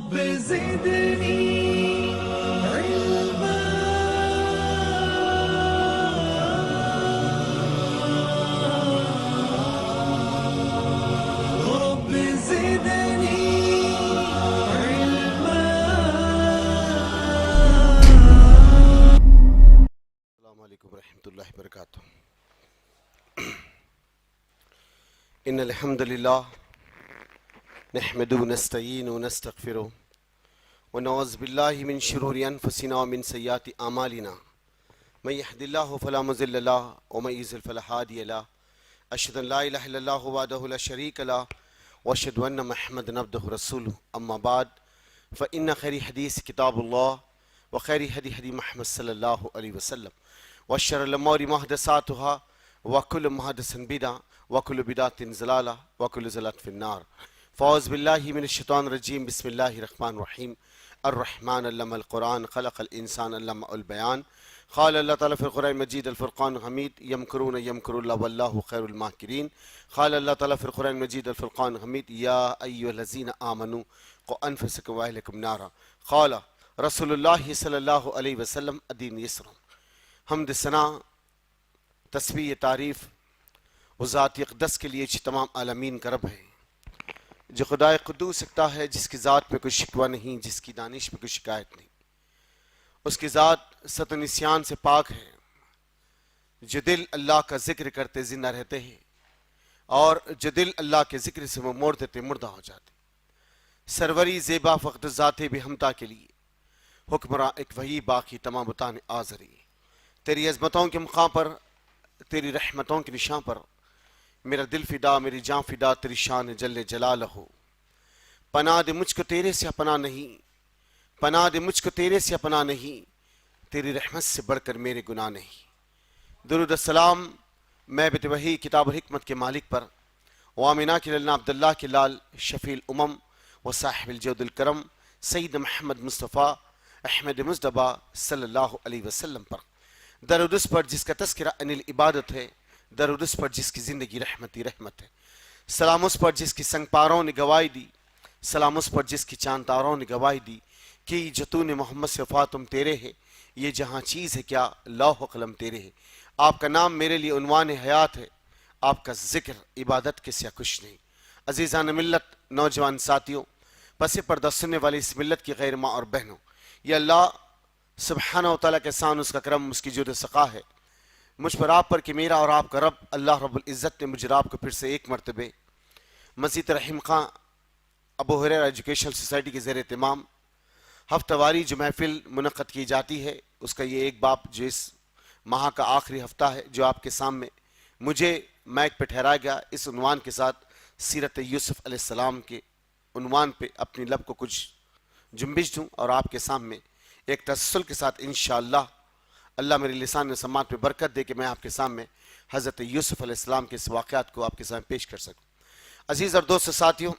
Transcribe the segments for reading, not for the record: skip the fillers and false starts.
رب زدني علما رب زدني علما. السلام علیکم ورحمۃ اللہ وبرکاتہ. ان الحمد للہ نحمده ونستعینه ونستغفره ونعوذ باللہ من شرور انفسنا ومن سیئات اعمالنا من يهد الله فلا مضل له ومن يضلل فلا هادي له. اشهد ان لا اله الا الله وحده لا شريك له واشهد ان محمدا عبده ورسوله. اما بعد فان خير حديث كتاب الله وخير هدي محمد صلی اللہ علیہ وسلم وشر الامور محدثاتها وكل محدث بدعة وكل بدعة ضلالة وكل ضلالة في النار. فاعوذ باللہ من الشیطان الرجیم. بسم اللہ الرحمن الرحیم. الرحمن علم القرآن خلق الانسان علم البیان. قال اللہ تعالیٰ فی القرآن المجید الفرقان الحمید یمکرون یمکر اللہ واللہ خیر الماکرین. قال اللہ تعالیٰ فی القرآن المجید الفرقان الحمید یا ایھا الذین آمنوا قوا انفسکم واہلکم نارا. قال رسول اللہ صلی اللہ علیہ وسلم الدین یسر. حمد ثنا تسبیح تعریف و ذات اقدس کے لیے تمام عالمین کا رب ہے جو خدائے قدوس سکتا ہے، جس کی ذات میں کوئی شکوہ نہیں، جس کی دانش میں کوئی شکایت نہیں. اس کی ذات ست و نسیان سے پاک ہے، جو دل اللہ کا ذکر کرتے زندہ رہتے ہیں اور جو دل اللہ کے ذکر سے وہ موڑ دیتے مردہ ہو جاتے. سروری زیبا فقط ذات بھی ہمتا کے لیے حکمراں ایک وہی باقی تمام بتانے آزری. تیری عظمتوں کے مقام پر، تیری رحمتوں کے نشان پر میرا دل فدا، میری جان فدا تیری شان جل جلالہ ہو. پناہ دے مجھ کو تیرے سے پناہ نہیں، پناہ دے مجھ کو تیرے سے پناہ نہیں، تیری رحمت سے بڑھ کر میرے گناہ نہیں. درود السلام میں بت وحی کتاب الحکمت کے مالک پر، وامنہ کے للنا عبداللہ کے لال شفیع الامم و صاحب الجود الکرم سید محمد مصطفیٰ احمد مصطفیٰ صلی اللہ علیہ وسلم پر. درود اس پر جس کا تذکرہ انل عبادت ہے، درود اس پر جس کی زندگی رحمت ہے. سلام اس پر جس کی سنگ پاروں نے گواہی دی، سلام اس پر جس کی چاند تاروں نے گواہی دی کہ جو تو نے محمد سے وفا تم تیرے ہے، یہ جہاں چیز ہے کیا لوح و قلم تیرے ہے. آپ کا نام میرے لیے عنوان حیات ہے، آپ کا ذکر عبادت کے سیا کچھ نہیں. عزیزان ملت، نوجوان ساتھیوں، پس پردہ سننے والی اس ملت کی غیر ماں اور بہنوں، یہ اللہ سبحانہ و تعالیٰ کے احسان، اس کا کرم، اس کی جود و سخا ہے مجھ پر آپ پر کہ میرا اور آپ کا رب اللہ رب العزت نے مجھے آپ کو پھر سے ایک مرتبہ مسجد رحیم خان ابو ہریرہ ایجوکیشنل سوسائٹی کے زیر اہتمام ہفتہ واری جو محفل منعقد کی جاتی ہے، اس کا یہ ایک باب جو اس ماہ کا آخری ہفتہ ہے، جو آپ کے سامنے مجھے مائک پہ ٹھہرایا گیا اس عنوان کے ساتھ، سیرت یوسف علیہ السلام کے عنوان پہ اپنی لب کو کچھ جنبش دوں اور آپ کے سامنے ایک تسلسل کے ساتھ انشاءاللہ اللہ میرے لسان سماعت میں برکت دے کہ میں آپ کے سامنے حضرت یوسف علیہ السلام کے اس واقعات کو آپ کے سامنے پیش کر سکوں. عزیز اور دوست ساتھیوں،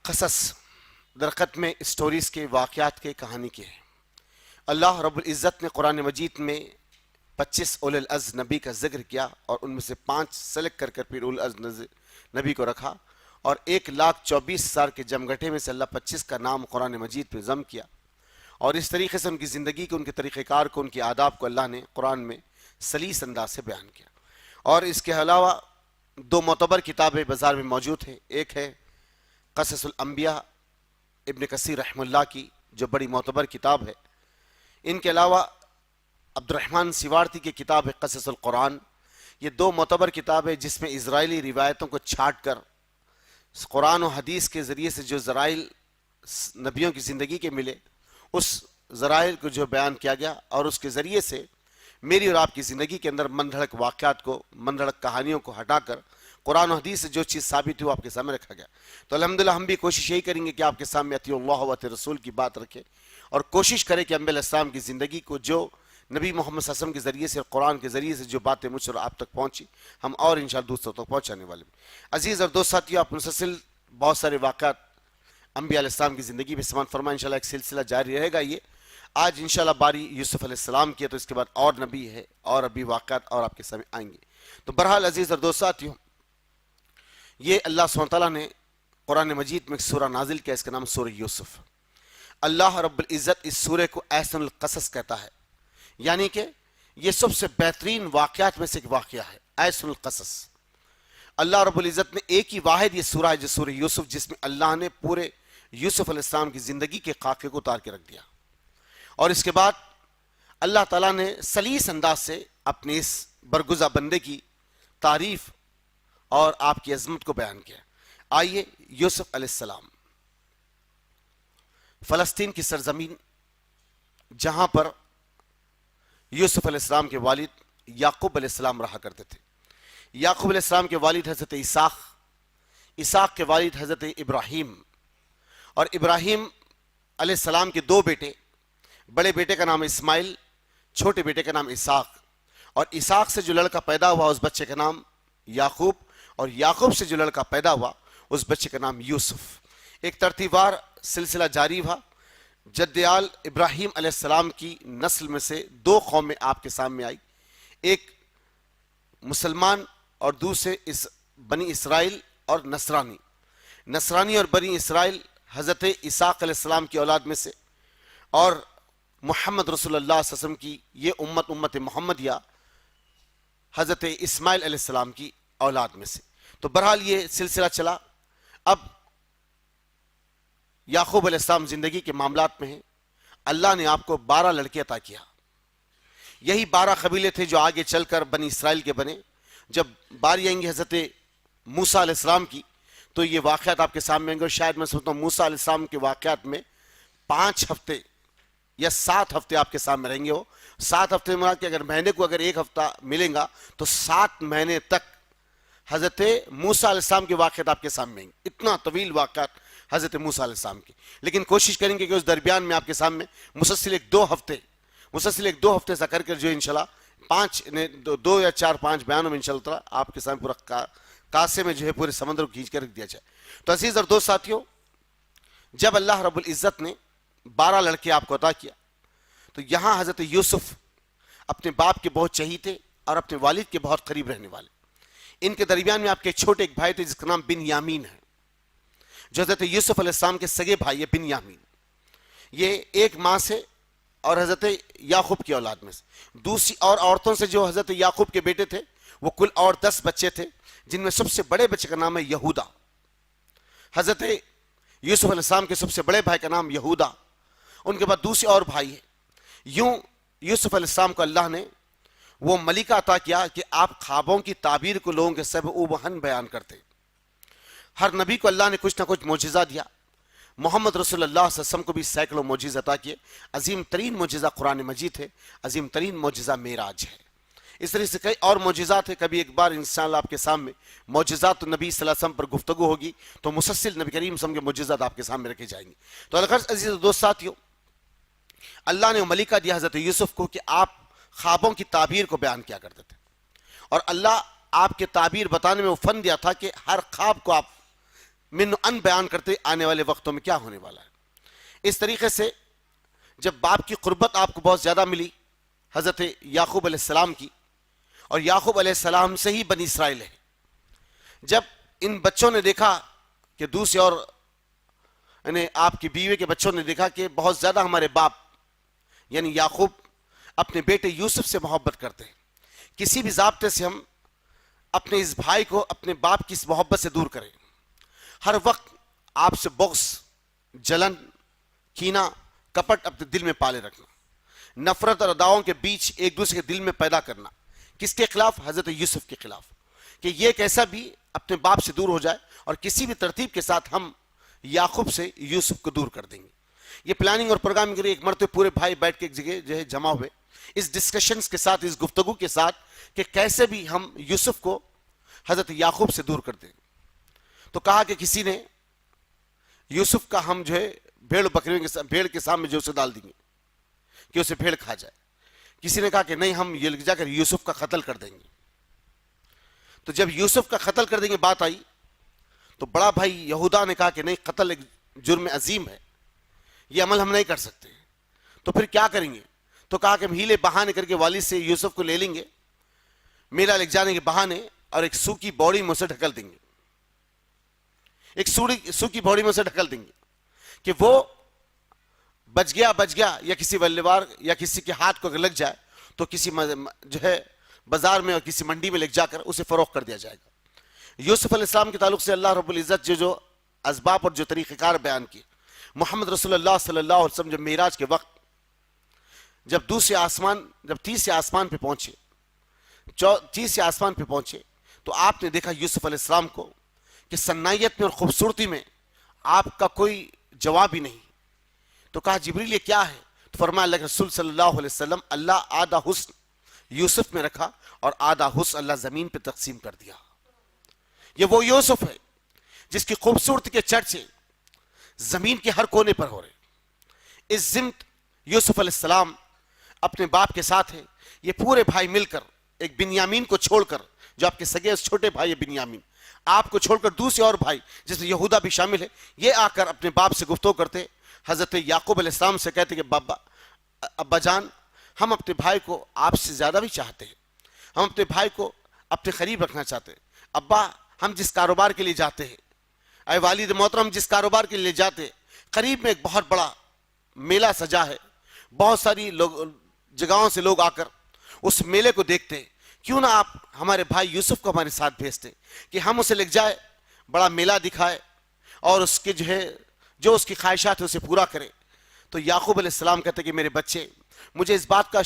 قصص درخت میں اسٹوریز کے، واقعات کے، کہانی کے ہیں. اللہ رب العزت نے قرآن مجید میں 25 اولو العزم نبی کا ذکر کیا اور ان میں سے 5 سلیکٹ کر پھر اولو العزم نبی کو رکھا اور 1,24,000 کے جمگھٹے میں سے اللہ 25 کا نام قرآن مجید پہ ضم کیا اور اس طریقے سے ان کی زندگی کو، ان کے طریقہ کار کو، ان کی آداب کو اللہ نے قرآن میں سلیس انداز سے بیان کیا. اور اس کے علاوہ 2 معتبر کتابیں بازار میں موجود ہیں. ایک ہے قصص الانبیاء ابن کثیر رحمہ اللہ کی، جو بڑی معتبر کتاب ہے. ان کے علاوہ عبد الرحمن سیوارتی کی کتاب ہے قصص القرآن. یہ 2 معتبر کتابیں جس میں اسرائیلی روایتوں کو چھانٹ کر قرآن و حدیث کے ذریعے سے جو ذرائع نبیوں کی زندگی کے ملے، اس ذرائع کو جو بیان کیا گیا اور اس کے ذریعے سے میری اور آپ کی زندگی کے اندر من دھڑک واقعات کو، من دھڑک کہانیوں کو ہٹا کر قرآن و حدیث سے جو چیز ثابت ہوئی آپ کے سامنے رکھا گیا. تو الحمدللہ ہم بھی کوشش یہی کریں گے کہ آپ کے سامنے اطیع اللہ و اطیع رسول کی بات رکھیں اور کوشش کریں کہ انبیاء علیہ السلام کی زندگی کو، جو نبی محمد صلی اللہ علیہ وسلم کے ذریعے سے، قرآن کے ذریعے سے جو باتیں مجھ سے آپ تک پہنچی، ہم اور انشاءاللہ دوسروں تک پہنچانے والے ہیں. عزیز اور دوست ساتھیو، آپ مسلسل بہت سارے واقعات انبیاء علیہ السلام کی زندگی میں سماعت فرمائیں. انشاءاللہ ایک سلسلہ جاری رہے گا. یہ آج انشاءاللہ باری یوسف علیہ السلام کی ہے، تو اس کے بعد اور نبی ہے اور ابھی واقعات اور آپ کے سامنے آئیں گے. تو بہرحال عزیز اور دوست ساتھیو، یہ اللہ سبحانہ تعالیٰ نے قرآن مجید میں ایک سورہ نازل کیا، اس کا نام سورہ یوسف۔ اللہ رب العزت اس سورہ کو احسن القصص کہتا ہے، یعنی کہ یہ سب سے بہترین واقعات میں سے ایک واقعہ ہے، احسن القصص۔ اللہ رب العزت نے ایک ہی واحد یہ سورہ ہے جو سورہ یوسف، جس میں اللہ نے پورے یوسف علیہ السلام کی زندگی کے خاکے کو اتار کے رکھ دیا، اور اس کے بعد اللہ تعالیٰ نے سلیس انداز سے اپنے اس برگزا بندے کی تعریف اور آپ کی عظمت کو بیان کیا۔ آئیے یوسف علیہ السلام، فلسطین کی سرزمین جہاں پر یوسف علیہ السلام کے والد یعقوب علیہ السلام رہا کرتے تھے۔ یعقوب علیہ السلام کے والد حضرت اسحاق، اسحاق کے والد حضرت ابراہیم، اور ابراہیم علیہ السلام کے دو بیٹے، بڑے بیٹے کا نام اسماعیل، چھوٹے بیٹے کا نام اسحاق، اور اسحاق سے جو لڑکا پیدا ہوا اس بچے کا نام یعقوب، اور یعقوب سے جو لڑکا پیدا ہوا اس بچے کا نام یوسف۔ ایک ترتیب وار سلسلہ جاری ہوا۔ جد آل ابراہیم علیہ السلام کی نسل میں سے دو قومیں آپ کے سامنے آئی، ایک مسلمان اور دوسرے بنی اسرائیل اور نصرانی۔ نصرانی اور بنی اسرائیل حضرت اسحاق علیہ السلام کی اولاد میں سے، اور محمد رسول اللہ صلی اللہ علیہ وسلم کی یہ امت محمدیہ حضرت اسماعیل علیہ السلام کی اولاد میں سے۔ تو بہرحال یہ سلسلہ چلا۔ اب یعقوب علیہ السلام زندگی کے معاملات میں ہیں، اللہ نے آپ کو 12 لڑکے عطا کیا۔ یہی 12 قبیلے تھے جو آگے چل کر بنی اسرائیل کے بنے۔ جب باری آئیں گی حضرت موسیٰ علیہ السلام کی تو یہ واقعات آپ کے سامنے آئیں گے، اور شاید میں سمجھتا ہوں موسیٰ علیہ السلام کے واقعات میں 5 ہفتے یا 7 ہفتے آپ کے سامنے رہیں گے۔ 7 ہفتے میں کہ اگر مہینے کو اگر 1 ہفتہ ملیں گا تو 7 مہینے تک حضرت موسیٰ علیہ السلام کے واقعات آپ کے سامنے آئیں گے۔ اتنا طویل واقعات حضرت موسیٰ علیہ السلام کی، لیکن کوشش کریں گے کہ اس درمیان میں آپ کے سامنے مسلسل ایک دو ہفتے ایسا کر جو انشاءاللہ 2 یا 4-5 بیانوں میں انشاءاللہ تعالیٰ آپ کے سامنے پورا کاسے میں جو ہے پورے سمندر کو کھینچ کر رکھ دیا جائے۔ تو عزیز اور دوست ساتھیوں، جب اللہ رب العزت نے 12 لڑکے آپ کو عطا کیا تو یہاں حضرت یوسف اپنے باپ کے بہت چہیتے اور اپنے والد کے بہت قریب رہنے والے۔ ان کے درمیان میں آپ کے چھوٹے ایک بھائی تھے جس کا نام بن یامین ہے، جو حضرت یوسف علیہ السلام کے سگے بھائی ہے بن یامین۔ یہ ایک ماں سے اور حضرت یعقوب کی اولاد میں سے، دوسری اور عورتوں سے جو حضرت یعقوب کے بیٹے تھے وہ کل اور 10 بچے تھے، جن میں سب سے بڑے بچے کا نام ہے یہودا۔ حضرت یوسف علیہ السلام کے سب سے بڑے بھائی کا نام یہودا، ان کے بعد دوسرے اور بھائی ہیں۔ یوں یوسف علیہ السلام کو اللہ نے وہ ملکہ عطا کیا کہ آپ خوابوں کی تعبیر کو لوگوں کے سب اوبہن بیان کرتے۔ ہر نبی کو اللہ نے کچھ نہ کچھ معجزہ دیا۔ محمد رسول اللہ صلی اللہ علیہ وسلم کو بھی سینکڑوں معجزے عطا کیے۔ عظیم ترین معجزہ قرآن مجید ہے، عظیم ترین معجزہ معراج ہے۔ اس طرح سے کئی اور معجزات ہیں، کبھی ایک بار انشاءاللہ آپ کے سامنے معجزات نبی صلی اللہ علیہ وسلم پر گفتگو ہوگی تو مسلسل نبی کریم صلی اللہ علیہ وسلم کے معجزات آپ کے سامنے رکھے جائیں گے۔ تو الغرض عزیز دوست ساتھیوں، اللہ نے ملکہ دیا حضرت یوسف کو کہ آپ خوابوں کی تعبیر کو بیان کیا کرتے تھے، اور اللہ آپ کے تعبیر بتانے میں وہ فن دیا تھا کہ ہر خواب کو آپ من ان بیان کرتے آنے والے وقتوں میں کیا ہونے والا ہے۔ اس طریقے سے جب باپ کی قربت آپ کو بہت زیادہ ملی حضرت یعقوب علیہ السلام کی، اور یعقوب علیہ السلام سے ہی بنی اسرائیل ہے، جب ان بچوں نے دیکھا کہ دوسرے اور یعنی آپ کی بیوی کے بچوں نے دیکھا کہ بہت زیادہ ہمارے باپ یعنی یعقوب اپنے بیٹے یوسف سے محبت کرتے ہیں، کسی بھی ضابطے سے ہم اپنے اس بھائی کو اپنے باپ کی اس محبت سے دور کریں۔ ہر وقت آپ سے بغض، جلن، کینہ، کپٹ اپنے دل میں پالے رکھنا، نفرت اور عداؤں کے بیچ ایک دوسرے کے دل میں پیدا کرنا۔ کس کے خلاف؟ حضرت یوسف کے خلاف، کہ یہ کیسا بھی اپنے باپ سے دور ہو جائے اور کسی بھی ترتیب کے ساتھ ہم یعقوب سے یوسف کو دور کر دیں گے۔ یہ پلاننگ اور پروگرامنگ کے لیے ایک مرتبہ پورے بھائی بیٹھ کے ایک جگہ جو ہے جمع ہوئے، اس ڈسکشنز کے ساتھ، اس گفتگو کے ساتھ کہ کیسے بھی ہم یوسف کو حضرت یعقوب سے دور کر دیں۔ تو کہا کہ کسی نے یوسف کا ہم جو ہے بھیڑ کے سامنے جو اسے ڈال دیں گے کہ اسے بھیڑ کھا جائے۔ کسی نے کہا کہ نہیں، ہم یہ جا کر یوسف کا قتل کر دیں گے۔ تو جب یوسف کا قتل کر دیں گے بات آئی تو بڑا بھائی یہودا نے کہا کہ نہیں، قتل ایک جرم عظیم ہے، یہ عمل ہم نہیں کر سکتے۔ تو پھر کیا کریں گے؟ تو کہا کہ ہم ہیلے بہانے کر کے والد سے یوسف کو لے لیں گے، میلہ لے جانے کے بہانے، اور ایک سوکھی بوری میں اسے ڈھکل دیں گے۔ ایک سوکھی بھوڑی میں سے ڈھکل دیں گے کہ وہ بچ گیا یا کسی ولیوار یا کسی کے ہاتھ کو اگر لگ جائے تو کسی جو ہے بازار میں اور کسی منڈی میں لے جا کر اسے فروخت کر دیا جائے گا۔ یوسف علیہ السلام کے تعلق سے اللہ رب العزت جو اسباب اور جو طریقہ کار بیان کیے، محمد رسول اللہ صلی اللہ علیہ وسلم جب معراج کے وقت جب تیسرے آسمان پہ پہنچے تو آپ نے دیکھا یوسف علیہ السلام کو کہ صنائیت میں اور خوبصورتی میں آپ کا کوئی جواب ہی نہیں۔ تو کہا جبریل یہ کیا ہے؟ تو فرمایا اللہ کے رسول صلی اللہ علیہ وسلم اللہ آدھا حسن یوسف میں رکھا اور آدھا حسن اللہ زمین پہ تقسیم کر دیا۔ یہ وہ یوسف ہے جس کی خوبصورتی کے چرچے زمین کے ہر کونے پر ہو رہے۔ اس ضمن یوسف علیہ السلام اپنے باپ کے ساتھ ہے، یہ پورے بھائی مل کر ایک بنیامین کو چھوڑ کر، جو آپ کے سگے چھوٹے بھائی ہے بنیامین، آپ کو چھوڑ کر دوسرے اور بھائی جس میں یہودا بھی شامل ہے، یہ آ کر اپنے باپ سے گفتگو کرتے، حضرت یعقوب علیہ السلام سے کہتے کہ ابا جان، ہم اپنے بھائی کو آپ سے زیادہ بھی چاہتے ہیں، ہم اپنے بھائی کو اپنے قریب رکھنا چاہتے ہیں۔ ابا ہم جس کاروبار کے لیے جاتے ہیں، اے والد محترم جس کاروبار کے لیے جاتے ہیں، قریب میں ایک بہت بڑا میلہ سجا ہے، بہت ساری جگہوں سے لوگ آ کر اس میلے کو دیکھتے ہیں، کیوں نہ آپ ہمارے بھائی یوسف کو ہمارے ساتھ بھیجتے کہ ہم اسے لے جائے، بڑا میلہ دکھائے اور اس کے جو اس کی خواہشات ہے اسے پورا کرے۔ تو یعقوب علیہ السلام کہتے کہ میرے بچے، مجھے اس بات کا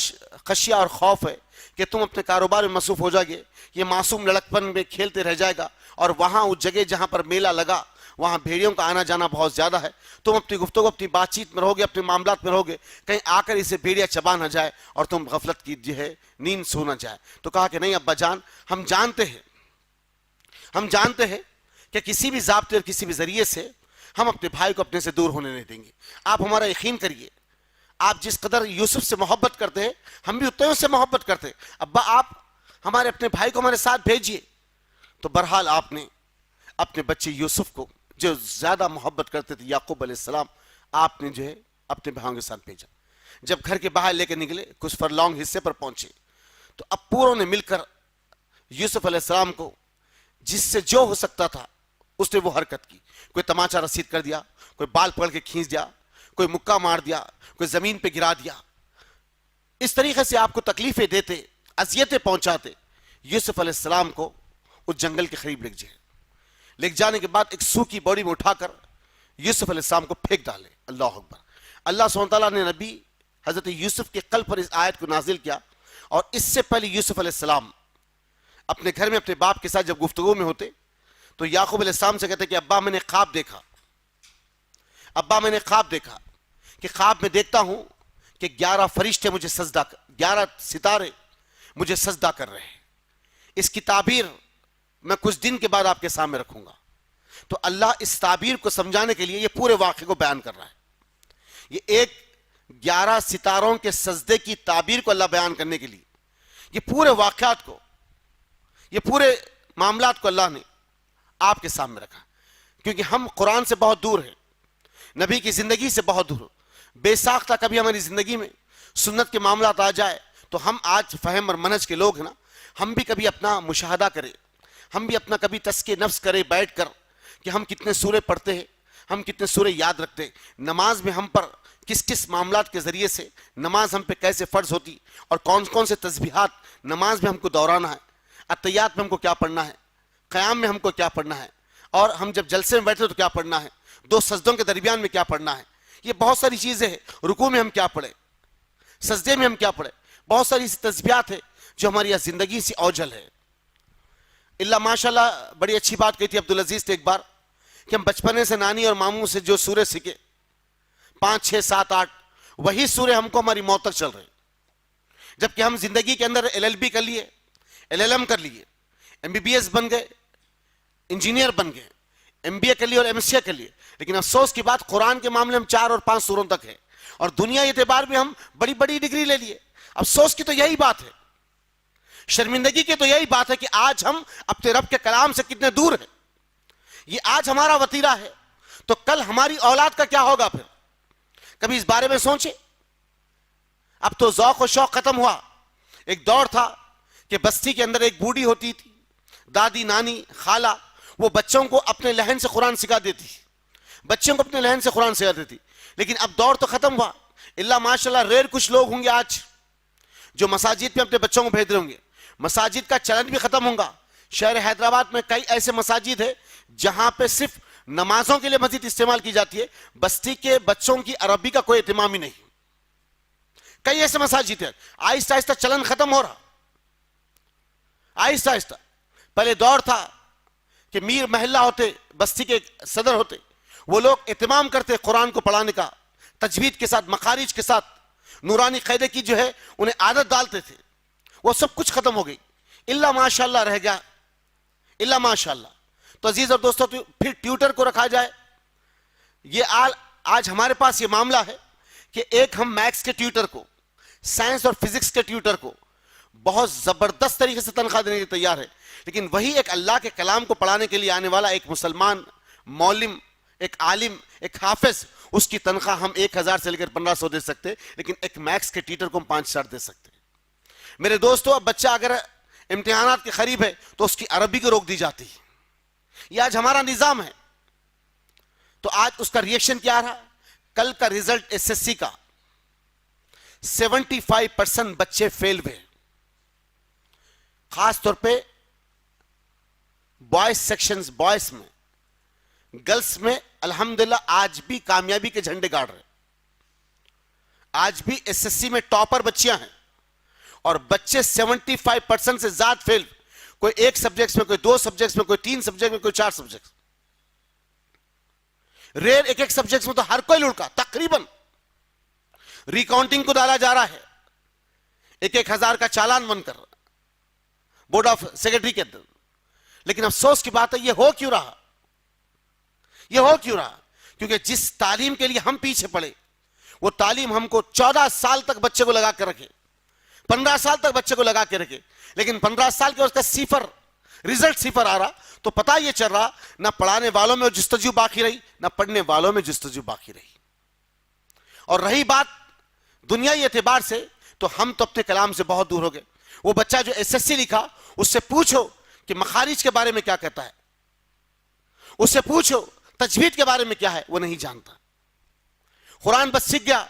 خشیہ اور خوف ہے کہ تم اپنے کاروبار میں مصروف ہو جاؤ گے، یہ معصوم لڑکپن میں کھیلتے رہ جائے گا، اور وہاں اس جگہ جہاں پر میلہ لگا وہاں بھیڑیوں کا آنا جانا بہت زیادہ ہے، تم اپنی گفتگو اپنی بات چیت میں رہو گے، اپنے معاملات میں رہو گے، کہیں آ کر اسے بھیڑیا چبا نہ جائے اور تم غفلت کی نیند سو نہ جائے۔ تو کہا کہ نہیں ابا جان، ہم جانتے ہیں کہ کسی بھی ضابطے اور کسی بھی ذریعے سے ہم اپنے بھائی کو اپنے سے دور ہونے نہیں دیں گے، آپ ہمارا یقین کریے، آپ جس قدر یوسف سے محبت کرتے ہیں ہم بھی اتنے سے محبت کرتے ہیں، ابا آپ ہمارے اپنے بھائی کو ہمارے ساتھ بھیجیے۔ تو بہرحال آپ نے اپنے بچے یوسف کو جو زیادہ محبت کرتے تھے یعقوب علیہ السلام، آپ نے اپنے بھائیوں کے ساتھ بھیجا۔ جب گھر کے باہر لے کے نکلے، کچھ فرلانگ حصے پر پہنچے تو اب پوروں نے مل کر یوسف علیہ السلام کو جس سے جو ہو سکتا تھا اس نے وہ حرکت کی، کوئی تماچا رسید کر دیا، کوئی بال پکڑ کے کھینچ دیا، کوئی مکہ مار دیا، کوئی زمین پہ گرا دیا، اس طریقے سے آپ کو تکلیفیں دیتے، اذیتیں پہنچاتے۔ یوسف علیہ السلام کو اس جنگل کے قریب لے جانے کے بعد ایک سوکھی بوری میں اٹھا کر یوسف علیہ السلام کو پھینک ڈالے۔ اللہ اکبر۔ اللہ سبحانہ تعالیٰ نے نبی حضرت یوسف کے قلب پر اس آیت کو نازل کیا، اور اس سے پہلے یوسف علیہ السلام اپنے گھر میں اپنے باپ کے ساتھ جب گفتگو میں ہوتے تو یعقوب علیہ السلام سے کہتے کہ ابا میں نے خواب دیکھا کہ خواب میں دیکھتا ہوں کہ 11 فرشتے مجھے 11 ستارے مجھے سجدہ کر رہے ہیں، اس کی تعبیر میں کچھ دن کے بعد آپ کے سامنے رکھوں گا۔ تو اللہ اس تعبیر کو سمجھانے کے لیے یہ پورے واقعے کو بیان کر رہا ہے، یہ 11 ستاروں کے سجدے کی تعبیر کو اللہ بیان کرنے کے لیے یہ پورے واقعات کو، یہ پورے معاملات کو اللہ نے آپ کے سامنے رکھا، کیونکہ ہم قرآن سے بہت دور ہیں، نبی کی زندگی سے بہت دور، بے ساختہ کبھی ہماری زندگی میں سنت کے معاملات آ جائے تو ہم آج فہم اور منہج کے لوگ ہیں نا، ہم بھی کبھی اپنا مشاہدہ کریں، ہم بھی اپنا کبھی تزکیہ نفس کریں بیٹھ کر کہ ہم کتنے سورے پڑھتے ہیں، ہم کتنے سورے یاد رکھتے ہیں، نماز میں ہم پر کس معاملات کے ذریعے سے نماز ہم پہ کیسے فرض ہوتی، اور کون سے تسبیحات نماز میں ہم کو دہرانا ہے، عطیات میں ہم کو کیا پڑھنا ہے، قیام میں ہم کو کیا پڑھنا ہے، اور ہم جب جلسے میں بیٹھے تو کیا پڑھنا ہے، 2 سجدوں کے درمیان میں کیا پڑھنا ہے، یہ بہت ساری چیزیں ہیں، رکوع میں ہم کیا پڑھیں، سجدے میں ہم کیا پڑھیں، بہت ساری تسبیحات ہیں جو ہماری زندگی سے اوجھل ہے۔ اللہ ماشاءاللہ بڑی اچھی بات کہی تھی عبدالعزیز نے ایک بار کہ ہم بچپنے سے نانی اور ماموں سے جو سورے سیکھے 5 6 7 8 وہی سورے ہم کو ہماری موت تک چل رہے، جبکہ ہم زندگی کے اندر LLB کر لیے، LLM کر لیے، MBBS بن گئے، انجینئر بن گئے، MBA کر لیے اور MCA کر لیے، لیکن افسوس کی بات قرآن کے معاملے میں 4 اور 5 سوروں تک ہے، اور دنیا اعتبار میں ہم بڑی بڑی ڈگری لے لیے۔ افسوس کی تو یہی بات ہے، شرمندگی کی تو یہی بات ہے کہ آج ہم اپنے رب کے کلام سے کتنے دور ہیں۔ یہ آج ہمارا وتیرہ ہے تو کل ہماری اولاد کا کیا ہوگا؟ پھر کبھی اس بارے میں سوچے؟ اب تو ذوق و شوق ختم ہوا، ایک دور تھا کہ بستی کے اندر ایک بوڑھی ہوتی تھی، دادی نانی خالہ، وہ بچوں کو اپنے لہن سے قرآن سکھا دیتی، بچوں کو اپنے لہن سے قرآن سکھا دیتی. لیکن اب دور تو ختم ہوا. اللہ ماشاءاللہ ریئر کچھ لوگ ہوں گے آج جو مساجد میں اپنے بچوں کو بھیج رہے ہوں گے. مساجد کا چلن بھی ختم ہوگا. شہر حیدرآباد میں کئی ایسے مساجد ہیں جہاں پہ صرف نمازوں کے لیے مسجد استعمال کی جاتی ہے، بستی کے بچوں کی عربی کا کوئی اہتمام ہی نہیں. کئی ایسے مساجد ہیں. آہستہ آہستہ چلن ختم ہو رہا، آہستہ آہستہ. پہلے دور تھا کہ میر محلہ ہوتے، بستی کے صدر ہوتے، وہ لوگ اہتمام کرتے قرآن کو پڑھانے کا، تجوید کے ساتھ، مخارج کے ساتھ، نورانی قاعدے کی جو ہے انہیں عادت ڈالتے تھے. وہ سب کچھ ختم ہو گئی. اللہ ماشاءاللہ رہ گیا، اللہ ماشاءاللہ. تو عزیز اور دوستو پھر ٹیوٹر کو رکھا جائے. یہ آج ہمارے پاس یہ معاملہ ہے کہ ایک ہم میکس کے ٹیوٹر کو، سائنس اور فزکس کے ٹیوٹر کو بہت زبردست طریقے سے تنخواہ دینے کے تیار ہے، لیکن وہی ایک اللہ کے کلام کو پڑھانے کے لیے آنے والا ایک مسلمان مولم، ایک عالم، ایک حافظ، اس کی تنخواہ ہم 1000 سے لے کر 1500 دے سکتے، لیکن ایک میکس کے ٹیوٹر کو ہم 5000 دے سکتے. میرے دوستو، اب بچہ اگر امتحانات کے قریب ہے تو اس کی عربی کو روک دی جاتی ہے. یہ آج ہمارا نظام ہے. تو آج اس کا ریئیکشن کیا رہا؟ کل کا ریزلٹ ایس ایس سی کا 75% بچے فیل ہوئے، خاص طور پہ بوائز سیکشنز، بوائز میں. گرلز میں الحمدللہ آج بھی کامیابی کے جھنڈے گاڑ رہے. آج بھی ایس ایس سی میں ٹاپر بچیاں ہیں، اور بچے 75% سے زیادہ فیل، کوئی 1 سبجیکٹس میں، کوئی 2 سبجیکٹس میں، کوئی 3 سبجیکٹ میں، کوئی 4 سبجیکٹس. ریئر ایک سبجیکٹس میں تو ہر کوئی لڑکا تقریباً. ریکاؤنٹنگ کو ڈالا جا رہا ہے 1,000 کا چالان بن کر بورڈ آف سیکرٹری کے اندر. لیکن افسوس کی بات ہے، یہ ہو کیوں رہا؟ یہ ہو کیوں رہا؟ کیونکہ جس تعلیم کے لیے ہم پیچھے پڑے، وہ تعلیم ہم کو 14 سال تک بچے کو لگا کر رکھے، 15 سال تک بچے کو لگا کے رکھے، لیکن 15 سال کے اس کا رزلٹ صفر آ رہا. تو پتہ یہ چل رہا، نہ پڑھانے والوں میں جستجو باقی رہی، نہ پڑھنے والوں میں جستجو باقی رہی. اور رہی بات دنیائی اعتبار سے، تو ہم تو اپنے کلام سے بہت دور ہو گئے. وہ بچہ جو ایس ایس سی لکھا، اس سے پوچھو کہ مخارج کے بارے میں کیا کہتا ہے، اس سے پوچھو تجوید کے بارے میں کیا ہے، وہ نہیں جانتا. قرآن بس سیکھ گیا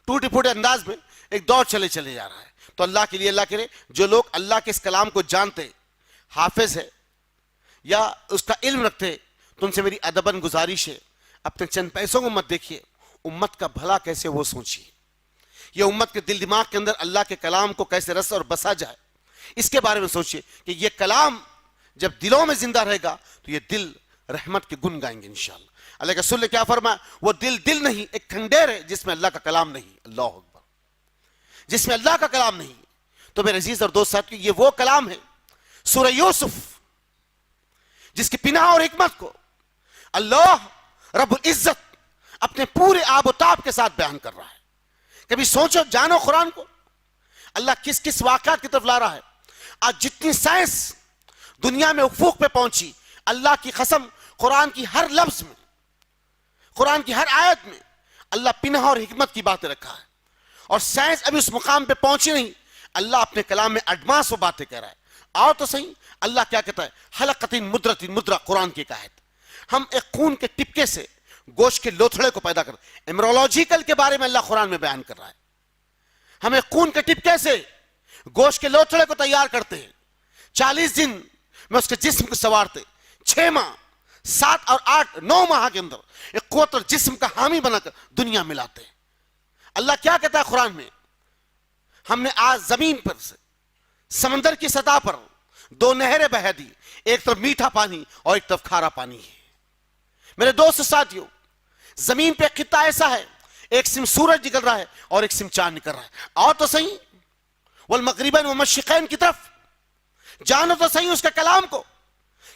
ٹوٹے پھوٹے انداز میں، ایک دور چلے جا رہا ہے. تو اللہ کے لیے اللہ کرے جو لوگ اللہ کے اس کلام کو جانتے، حافظ ہے یا اس کا علم رکھتے، تم سے میری ادباً گزارش ہے، اپنے چند پیسوں کو مت دیکھیے، امت کا بھلا کیسے وہ سوچیے. یہ امت کے دل دماغ کے اندر اللہ کے کلام کو کیسے رس اور بسا جائے، اس کے بارے میں سوچیے کہ یہ کلام جب دلوں میں زندہ رہے گا تو یہ دل رحمت کے گن گائیں گے انشاءاللہ. اللہ کے رسول نے کیا فرمایا؟ وہ دل نہیں، ایک کھنڈیر ہے جس میں اللہ کا کلام نہیں. اللہ اکبر. جس میں اللہ کا کلام نہیں. تو میرے عزیز اور دوست ساتھ، یہ وہ کلام ہے سورہ یوسف، جس کی پناہ اور حکمت کو اللہ رب العزت اپنے پورے آب و تاب کے ساتھ بیان کر رہا ہے. کبھی سوچو، جانو قرآن کو اللہ کس کس واقعات کی طرف لا رہا ہے. آج جتنی سائنس دنیا میں افق پہ پہنچی، اللہ کی قسم قرآن کی ہر لفظ میں، قرآن کی ہر آیت میں اللہ پناہ اور حکمت کی باتیں رکھا ہے. اور سائنس ابھی اس مقام پہ پہنچی نہیں، اللہ اپنے کلام میں ایڈوانس وہ باتیں کہہ رہا ہے. آؤ تو صحیح، اللہ کیا کہتا ہے؟ حلقۃ مدرہ، قرآن کی ایک آیت. ہم ایک خون کے ٹپکے سے گوشت کے لوتھڑے کو پیدا کر، ایمرولوجیکل کے بارے میں اللہ قرآن میں بیان کر رہا ہے. ہم ایک خون کے ٹپکے سے گوشت کے لوتھڑے کو تیار کرتے ہیں، 40 دن میں اس کے جسم کو سنوارتے، 6 ماہ، 7 اور 8، 9 ماہ کے اندر ایک قوت اور جسم کا حامی بنا کر دنیا میں لاتے ہیں. اللہ کیا کہتا ہے قرآن میں؟ ہم نے آج زمین پر سے سمندر کی سطح پر 2 نہریں بہا دی، ایک طرف میٹھا پانی اور ایک طرف کھارا پانی ہے. میرے دوست ساتھیوں، زمین پہ خطہ ایسا ہے، ایک سم سورج نکل رہا ہے اور ایک سم چاند نکل رہا ہے. آؤ تو صحیح، والمغربین والمشرقین کی طرف جانو تو صحیح اس کے کلام کو،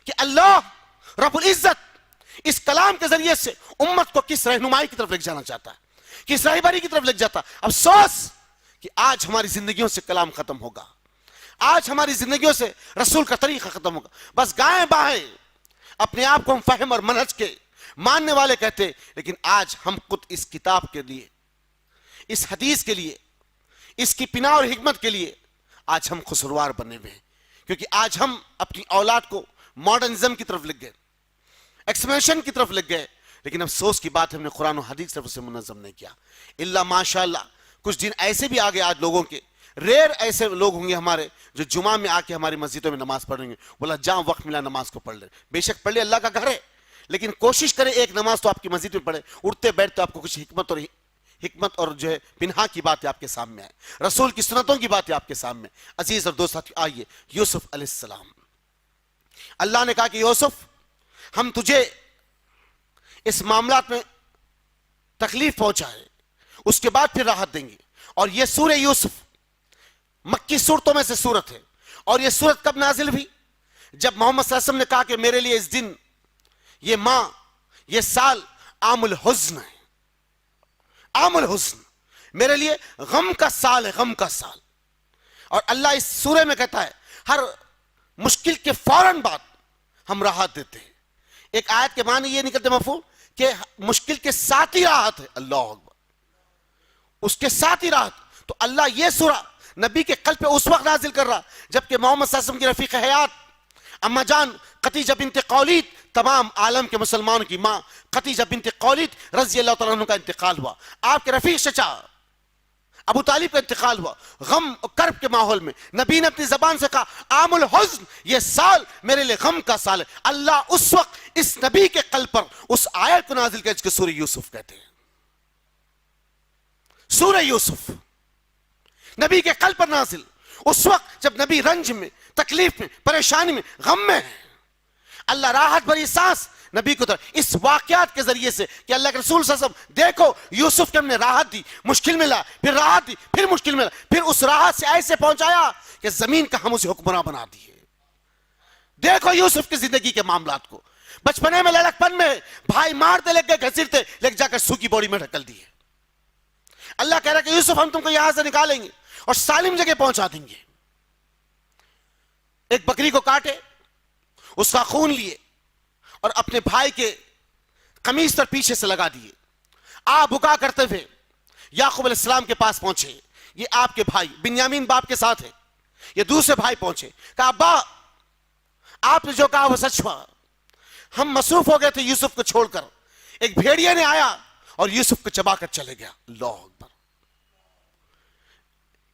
کہ اللہ رب العزت اس کلام کے ذریعے سے امت کو کس رہنمائی کی طرف لے جانا چاہتا ہے، کس رہبری کی طرف لے جاتا. افسوس کہ آج ہماری زندگیوں سے کلام ختم ہوگا، آج ہماری زندگیوں سے رسول کا طریقہ ختم ہوگا. بس گائیں باہیں اپنے آپ کو ہم فہم اور منہج کے ماننے والے کہتے، لیکن آج ہم خود اس کتاب کے لیے، اس حدیث کے لیے، اس کی پناہ اور حکمت کے لیے آج ہم قصوروار بنے ہوئے ہیں. کیونکہ آج ہم اپنی اولاد کو ماڈرنزم کی طرف لگ گئے, ایکسپینشن کی طرف لگ گئے. لیکن افسوس کی بات ہے ہم نے قرآن و حدیث طرف سے منظم نہیں کیا. اللہ ماشاء اللہ کچھ دن ایسے بھی آگے آج لوگوں کے ریئر ایسے لوگ ہوں گے ہمارے جو جمعہ میں آ کے ہماری مسجدوں میں نماز پڑھیں گے, بولا جہاں وقت ملا نماز کو پڑھ لیں. بے شک پڑھ لے, اللہ کا گھر ہے, لیکن کوشش کریں ایک نماز تو آپ کی مسجد میں پڑھے. اٹھتے بیٹھتے آپ کو کچھ حکمت اور جو ہے پنہا کی باتیں آپ کے سامنے آئے, رسول کی سنتوں کی باتیں آپ کے سامنے. عزیز اور دوست ساتھی, آئیے یوسف علیہ السلام, اللہ نے کہا کہ یوسف ہم تجھے اس معاملات میں تکلیف پہنچائے, اس کے بعد پھر راحت دیں گے. اور یہ سورہ یوسف مکی سورتوں میں سے سورت ہے. اور یہ سورت کب نازل ہوئی؟ جب محمد صلی اللہ علیہ وسلم نے کہا کہ میرے لیے اس دن, یہ ماہ, یہ سال عام الحزن ہے, عام الحزن, میرے لیے غم کا سال ہے, غم کا سال. اور اللہ اس سورہ میں کہتا ہے ہر مشکل کے فوراً بعد ہم راحت دیتے ہیں. ایک آیت کے معنی یہ نکلتے مفہوم کہ مشکل کے ساتھ ہی راحت ہے. اللہ اکبر, اس کے ساتھ ہی راحت. تو اللہ یہ سورہ نبی کے قلب پہ اس وقت نازل کر رہا جبکہ محمد صلی اللہ علیہ وسلم کی رفیق حیات اما جان خدیجہ بنت خویلد, تمام عالم کے مسلمانوں کی ماں خدیجہ بنت خویلد رضی اللہ تعالیٰ عنہ کا انتقال ہوا. آپ کے رفیق چچا ابو طالب کا انتقال ہوا. غم اور کرب کے ماحول میں نبی نے اپنی زبان سے کہا عام الحزن, یہ سال میرے لیے غم کا سال ہے. اللہ اس وقت اس نبی کے قلب پر اس آیت کو نازل کیا جس کو سورہ یوسف کہتے ہیں. سورہ یوسف نبی کے قلب پر نازل اس وقت جب نبی رنج میں, تکلیف میں, پریشانی میں, غم میں ہے. اللہ راحت بھری سانس نبی کو اس واقعات کے ذریعے سے کہ اللہ کے رسول صلی اللہ علیہ وسلم دیکھو یوسف کے ہم نے راحت دی, مشکل میں لا, پھر راحت دی, پھر مشکل میں لا, پھر اس راحت سے ایسے پہنچایا کہ زمین کا ہم اسے حکمراں بنا دیے. دیکھو یوسف کی زندگی کے معاملات کو. بچپنے میں لڑک پن میں بھائی مارتے لگ گئے, گھسیٹتے, لیکن جا کر سوکھی بوری میں ڈھکل دیے. اللہ کہہ رہا ہے کہ یوسف ہم تم کو یہاں سے نکالیں گے اور سالم جگہ پہنچا دیں گے. ایک بکری کو کاٹے, اس کا خون لیے اور اپنے بھائی کے قمیص پر پیچھے سے لگا دیے. آپ بکا کرتے ہوئے یعقوب علیہ السلام کے پاس پہنچے. یہ آپ کے بھائی بنیامین باپ کے ساتھ ہے. یہ دوسرے بھائی پہنچے, کہا ابا آپ نے جو کہا وہ سچ ہوا, ہم مصروف ہو گئے تھے یوسف کو چھوڑ کر. ایک بھیڑیے نے آیا اور یوسف کو چبا کر چلے گیا. اللہ اکبر.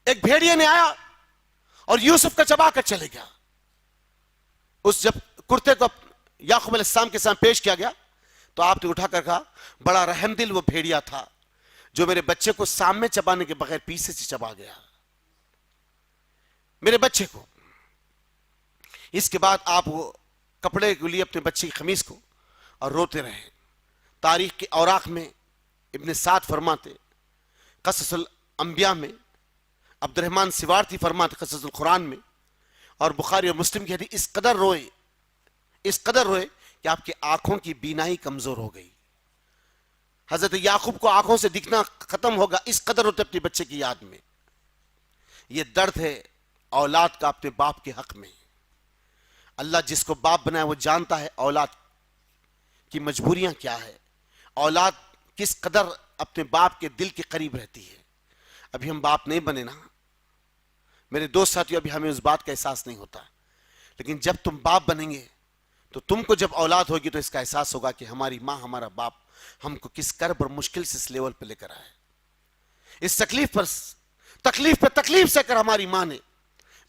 ایک بھیڑیے نے آیا اور یوسف کا چبا کر چلے گیا. اس جب کرتے کو یعقوب علیہ السلام کے سامنے پیش کیا گیا تو آپ نے اٹھا کر کہا بڑا رحم دل وہ بھیڑیا تھا جو میرے بچے کو سامنے چبانے کے بغیر پیچھے سے چبا گیا, میرے بچے کو. اس کے بعد آپ وہ کپڑے کے لیے اپنے بچے کی قمیص کو اور روتے رہے. تاریخ کے اوراق میں ابن سعد فرماتے, قصص الانبیاء میں عبد الرحمن سوارتی فرماتے قصص القرآن میں, اور بخاری اور مسلم کی حدیث, اس قدر روئے کہ آپ کی آنکھوں کی بینائی کمزور ہو گئی. حضرت یعقوب کو آنکھوں سے دکھنا ختم ہوگا, اس قدر روتے اپنے بچے کی یاد میں. یہ درد ہے اولاد کا اپنے باپ کے حق میں. اللہ جس کو باپ بنایا وہ جانتا ہے اولاد کی مجبوریاں کیا ہے, اولاد کس قدر اپنے باپ کے دل کے قریب رہتی ہے. ابھی ہم باپ نہیں بنے نا میرے دوست ساتھیوں, ابھی ہمیں اس بات کا احساس نہیں ہوتا, لیکن جب تم باپ بنیں گے تو تم کو جب اولاد ہوگی تو اس کا احساس ہوگا کہ ہماری ماں, ہمارا باپ ہم کو کس کرب اور مشکل سے اس لیول پہ لے کر آئے. اس تکلیف پہ تکلیف سے کر ہماری ماں نے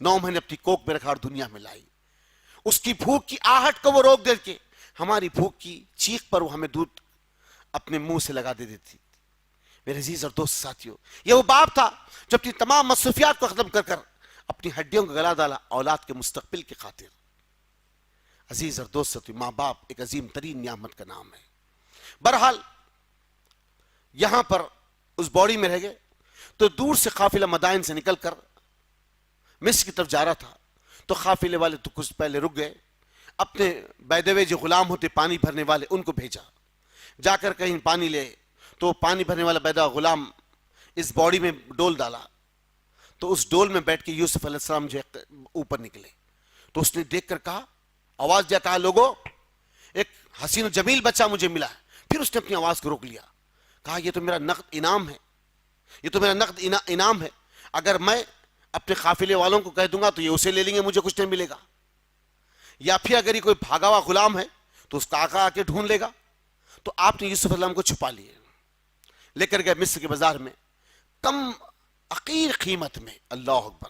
9 مہینے اپنی کوک میں رکھا اور دنیا میں لائی. اس کی بھوک کی آہٹ کو وہ روک دے کے ہماری بھوک کی چیخ پر وہ ہمیں دودھ اپنے منہ سے لگا دے دیتی. میرے عزیز اور دوست ساتھیوں, یہ وہ باپ تھا جو اپنی تمام مصروفیات کو ختم کر کر اپنی ہڈیوں کو گلا ڈالا اولاد کے مستقبل کی خاطر. عزیز اور دوست ساتھیوں, ماں باپ ایک عظیم ترین نعمت کا نام ہے. بہرحال یہاں پر اس باڑی میں رہ گئے تو دور سے قافلہ مدائن سے نکل کر مصر کی طرف جا رہا تھا. تو قافلے والے تو کچھ پہلے رک گئے, اپنے بیدوے جو غلام ہوتے پانی بھرنے والے ان کو بھیجا, جا کر کہیں پانی لے. تو پانی بھرنے والا بیدوہ غلام اس باڑی میں ڈول ڈالا تو اس ڈول میں بیٹھ کے یوسف علیہ السلام جو اوپر نکلے. تو اس نے دیکھ کر کہا, آواز دیا, کہا لوگوں ایک حسین و جمیل بچہ مجھے ملا ہے. پھر اس نے اپنی آواز کو روک لیا, کہا یہ تو میرا نقد انعام ہے, یہ تو میرا نقد انعام ہے. اگر میں اپنے قافلے والوں کو کہہ دوں گا تو یہ اسے لے لیں گے, مجھے کچھ نہیں ملے گا. یا پھر اگر یہ کوئی بھاگا ہوا غلام ہے تو اس کا آقا آ کے ڈھونڈ لے گا. تو آپ نے یوسف علیہ السلام کو چھپا لیے، لے کر گئے مصر کے بازار میں کم عقیر قیمت میں. اللہ اکبر.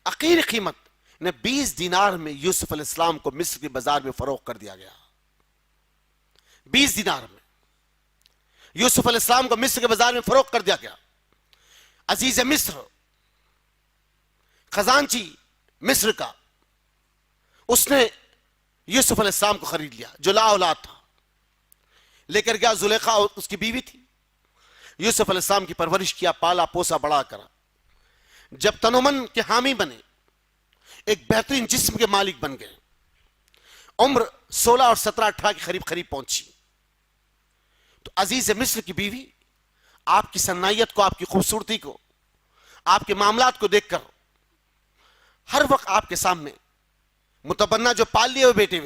عقیر قیمت نے 20 دینار میں یوسف علیہ السلام کو مصر کے بازار میں فروخت کر دیا گیا. 20 دینار میں یوسف علیہ السلام کو مصر کے بازار میں فروخت کر دیا گیا. عزیز مصر، خزانچی مصر کا، اس نے یوسف علیہ السلام کو خرید لیا جو لا اولاد تھا. لے کر گیا. زلیخا اس کی بیوی تھی. یوسف علیہ السلام کی پرورش کیا، پالا پوسا بڑا کرا. جب تنومن کے حامی بنے، ایک بہترین جسم کے مالک بن گئے، عمر 16 اور 17 18 کے قریب پہنچی، تو عزیز مصر کی بیوی آپ کی صنائیت کو، آپ کی خوبصورتی کو، آپ کے معاملات کو دیکھ کر ہر وقت آپ کے سامنے متبنہ جو پال لیے بیٹے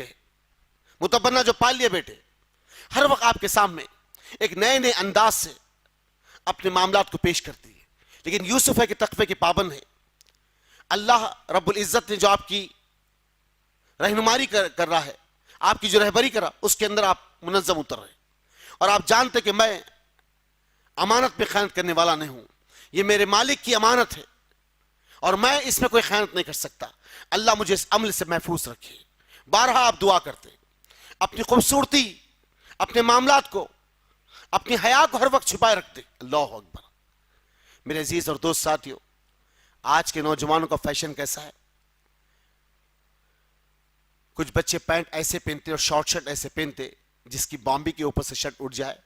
ہر وقت آپ کے سامنے ایک نئے انداز سے اپنے معاملات کو پیش کرتی ہے. لیکن یوسف ہے کہ تقوی کے پابند ہے. اللہ رب العزت نے جو آپ کی رہنمائی کر رہا ہے، آپ کی جو رہبری کر رہا، اس کے اندر آپ منظم اتر رہے. اور آپ جانتے کہ میں امانت پہ خیانت کرنے والا نہیں ہوں. یہ میرے مالک کی امانت ہے اور میں اس میں کوئی خیانت نہیں کر سکتا. اللہ مجھے اس عمل سے محفوظ رکھے. بارہا آپ دعا کرتے، اپنی خوبصورتی، اپنے معاملات کو، اپنی حیا کو ہر وقت چھپائے رکھتے. اللہ اکبر. میرے عزیز اور دوست ساتھیوں، آج کے نوجوانوں کا فیشن کیسا ہے؟ کچھ بچے پینٹ ایسے پہنتے اور شارٹ شرٹ ایسے پہنتے جس کی بامبی کے اوپر سے شرٹ اٹھ جائے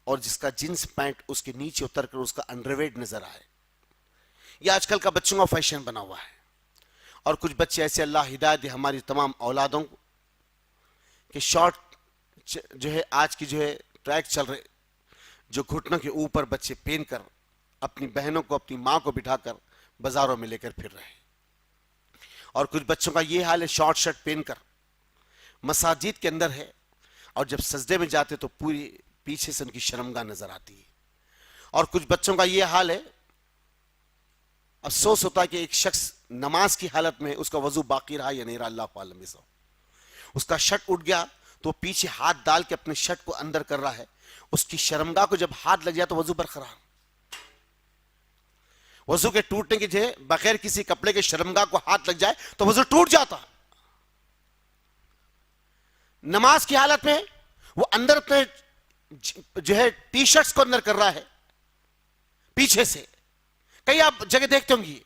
اور جس کا جنس پینٹ اس کے نیچے اتر کر اس کا انڈرویئر نظر آئے. یہ آج کل کا بچوں کا فیشن بنا ہوا ہے. اور کچھ بچے ایسے، اللہ ہدایت دے ہماری تمام اولادوں کو، کہ شارٹ جو ہے آج کی جو ہے ٹریک چل رہے، جو گھٹنوں کے اوپر بچے پہن کر اپنی بہنوں کو، اپنی ماں کو بٹھا کر بازاروں میں لے کر پھر رہے. اور کچھ بچوں کا یہ حال ہے، شارٹ شرٹ پہن کر مساجد کے اندر ہے اور جب سجدے میں جاتے تو پوری پیچھے سے ان کی شرمگاہ نظر آتی ہے. اور کچھ بچوں کا یہ حال ہے، افسوس ہوتا ہے کہ ایک شخص نماز کی حالت میں اس کا وضو باقی رہا یا نہیں رہا، اللہ عالم. اس کا شرٹ اٹھ گیا تو پیچھے ہاتھ ڈال کے اپنے شرٹ کو اندر کر رہا ہے. اس کی شرمگاہ کو جب ہاتھ لگ جائے تو وضو برقرار. وضو کے ٹوٹنے کے جے بغیر کسی کپڑے کے شرمگاہ کو ہاتھ لگ جائے تو وضو ٹوٹ جاتا. نماز کی حالت میں وہ اندر اپنے جو ہے ٹی شرٹس کو اندر کر رہا ہے پیچھے سے. کئی آپ جگہ دیکھتے ہوں گی،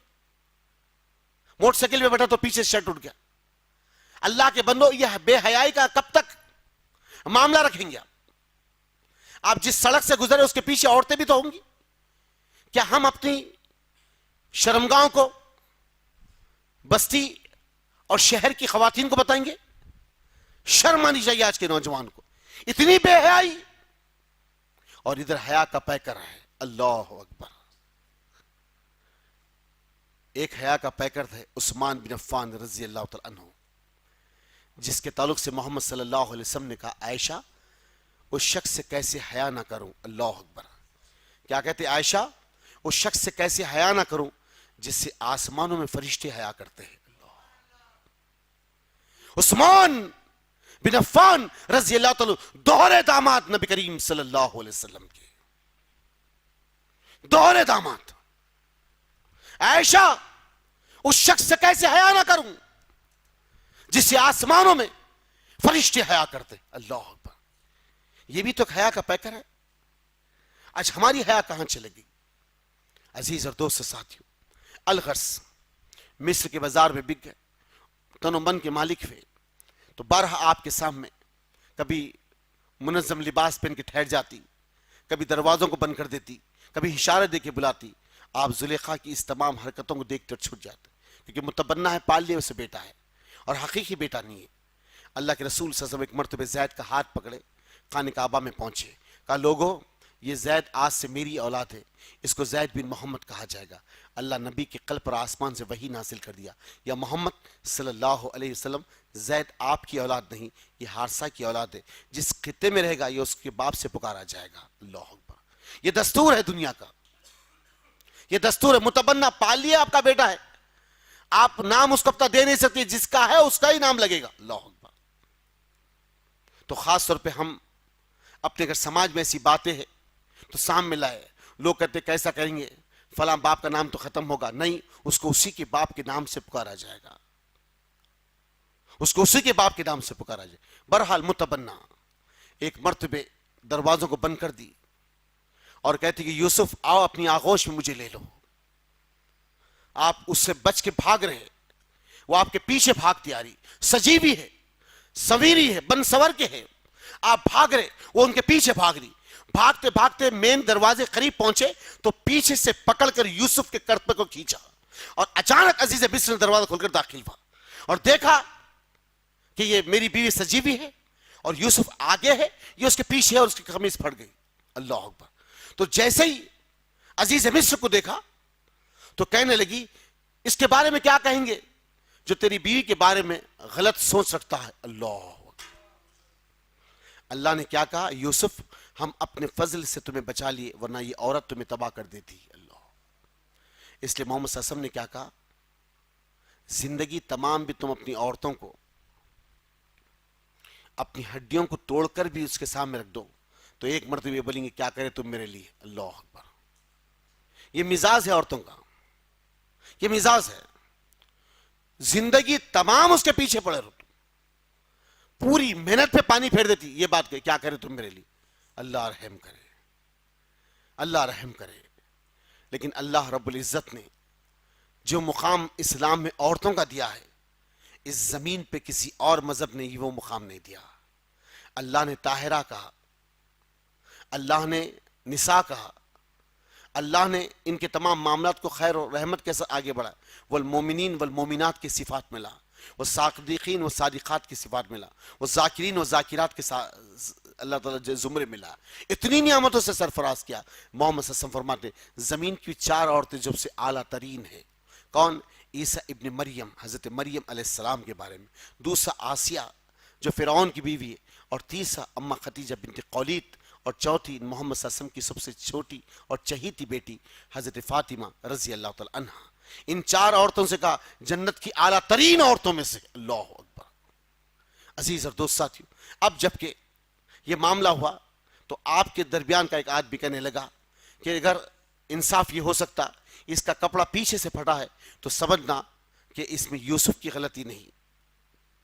موٹر سائیکل پہ بیٹھا تو پیچھے سے شرٹ اٹھ گیا. اللہ کے بندو، یہ بے حیائی کا کب تک معاملہ رکھیں گے؟ آپ جس سڑک سے گزرے اس کے پیچھے عورتیں بھی تو ہوں گی. کیا ہم اپنی شرمگاہوں کو بستی اور شہر کی خواتین کو بتائیں گے؟ شرم آنی چاہیے آج کے نوجوان کو. اتنی بے حیائی، اور ادھر حیا کا پیکر ہے. اللہ اکبر. ایک حیا کا پیکر ہے عثمان بن عفان رضی اللہ تعالی عنہ، جس کے تعلق سے محمد صلی اللہ علیہ وسلم نے کہا، عائشہ اس شخص سے کیسے حیا نہ کروں. اللہ اکبر. کیا کہتے عائشہ؟ اس شخص سے کیسے حیا نہ کروں جس سے آسمانوں میں فرشتے حیا کرتے ہیں. عثمان بن عفان رضی اللہ تعالی دوہرے داماد نبی کریم صلی اللہ علیہ وسلم کے، دوہرے داماد. عائشہ اس شخص سے کیسے حیا نہ کروں جس سے آسمانوں میں فرشتے حیا کرتے. اللہ اکبر. یہ بھی تو حیا کا پیکر ہے. آج ہماری حیا کہاں چلے گئی؟ عزیز اور دوست ساتھیوں، الغرض مصر کے بازار میں بک گئے، تن و من کے مالک ہوئے تو بارہا آپ کے سامنے کبھی منظم لباس پہن کے ٹھہر جاتی، کبھی دروازوں کو بند کر دیتی، کبھی اشارے دے کے بلاتی. آپ زلیخا کی اس تمام حرکتوں کو دیکھ کر چھوٹ جاتے، کیونکہ متبنہ ہے، پال لیے اسے بیٹا ہے اور حقیقی بیٹا نہیں ہے. اللہ کے رسول صلی اللہ علیہ وسلم ایک مرتبہ زید کا ہاتھ پکڑے خانہ کعبہ میں پہنچے. کہا، لوگوں، یہ زید آج سے میری اولاد ہے، اس کو زید بن محمد کہا جائے گا. اللہ نبی کے قلب پر آسمان سے وحی نازل کر دیا، یا محمد صلی اللہ علیہ وسلم، زید آپ کی اولاد نہیں، یہ حارثہ کی اولاد ہے. جس خطے میں رہے گا یہ اس کے باپ سے پکارا جائے گا. اللہ اکبر. یہ دستور ہے دنیا کا، یہ دستور ہے. متبنہ پال لیا آپ کا بیٹا ہے، آپ نام اس کو اپنا دے نہیں سکتے، جس کا ہے اس کا ہی نام لگے گا. اللہ اکبر. تو خاص طور پہ ہم اپنے اگر سماج میں ایسی باتیں ہیں تو سامنے لائے. لوگ کہتے کیسا کریں گے، فلاں باپ کا نام تو ختم ہوگا. نہیں، اس کو اسی کے باپ کے نام سے پکارا جائے گا، اس کو اسی کے باپ کے نام سے پکارا جائے. بہرحال متبنا ایک مرتبہ دروازوں کو بند کر دی اور کہتی کہ یوسف آؤ اپنی آغوش میں مجھے لے لو. آپ اس سے بچ کے بھاگ رہے، وہ آپ کے پیچھے بھاگتی آ رہی، سجی بھی ہے، سویری ہے، بن سور کے ہے. آپ بھاگ رہے، وہ ان کے پیچھے بھاگ رہی. بھاگتے بھاگتے مین دروازے قریب پہنچے تو پیچھے سے پکڑ کر یوسف کے کرپے کو کھینچا اور اچانک عزیز مصر نے دروازہ کھول کر داخل ہوا اور دیکھا کہ یہ میری بیوی سجیوی ہے اور یوسف آگے ہے، یہ اس کے پیچھے ہے اور اس کی قمیص پھٹ گئی. اللہ اکبر. تو جیسے ہی عزیز مصر کو دیکھا تو کہنے لگی اس کے بارے میں کیا کہیں گے جو تیری بیوی کے بارے میں غلط سوچ رکھتا ہے. اللہ نے کیا کہا، یوسف ہم اپنے فضل سے تمہیں بچا لیے ورنہ یہ عورت تمہیں تباہ کر دیتی. اللہ. اس لیے محمد صلی اللہ علیہ وسلم نے کیا کہا، زندگی تمام بھی تم اپنی عورتوں کو اپنی ہڈیوں کو توڑ کر بھی اس کے سامنے رکھ دو تو ایک مرتبہ بولیں گے کیا کرے تم میرے لیے. اللہ اکبر. یہ مزاج ہے عورتوں کا، یہ مزاج ہے. زندگی تمام اس کے پیچھے پڑے رہو، پوری محنت پہ پانی پھیر دیتی، یہ بات کہ کیا کرے تم میرے لیے. اللہ رحم کرے، اللہ رحم کرے. لیکن اللہ رب العزت نے جو مقام اسلام میں عورتوں کا دیا ہے، اس زمین پہ کسی اور مذہب نے یہ وہ مقام نہیں دیا. اللہ نے طاہرہ کہا، اللہ نے نساء کہا، اللہ نے ان کے تمام معاملات کو خیر و رحمت کے ساتھ آگے بڑھا. والمومنین والمومنات کی صفات ملا، والصادقین والصادقات کی صفات ملا، والذاکرین والذاکرات کے ساتھ اللہ تعالیٰ زمرے ملا. اتنی نعمتوں سے سرفراز کیا. محمد صلی اللہ علیہ وسلم فرماتے زمین کی 4 عورتیں جب سے اعلیٰ ترین ہیں. کون؟ عیسیٰ ابن مریم، حضرت مریم علیہ السلام کے بارے میں. دوسرا آسیہ جو فرعون کی بیوی ہے، اور تیسرا اما خدیجہ بنت قولیت، اور چوتھی محمد صلی اللہ علیہ وسلم کی سب سے چھوٹی اور چہیتی بیٹی حضرت فاطمہ رضی اللہ تعالی عنہ. ان 4 عورتوں سے کہا جنت کی اعلیٰ ترین عورتوں میں سے. اللہ اکبر. عزیز اور دوست ساتھیو، اب جب کہ یہ معاملہ ہوا تو آپ کے درمیان کا ایک آدمی کہنے لگا کہ اگر انصاف یہ ہو سکتا اس کا کپڑا پیچھے سے پھٹا ہے تو سمجھنا کہ اس میں یوسف کی غلطی نہیں،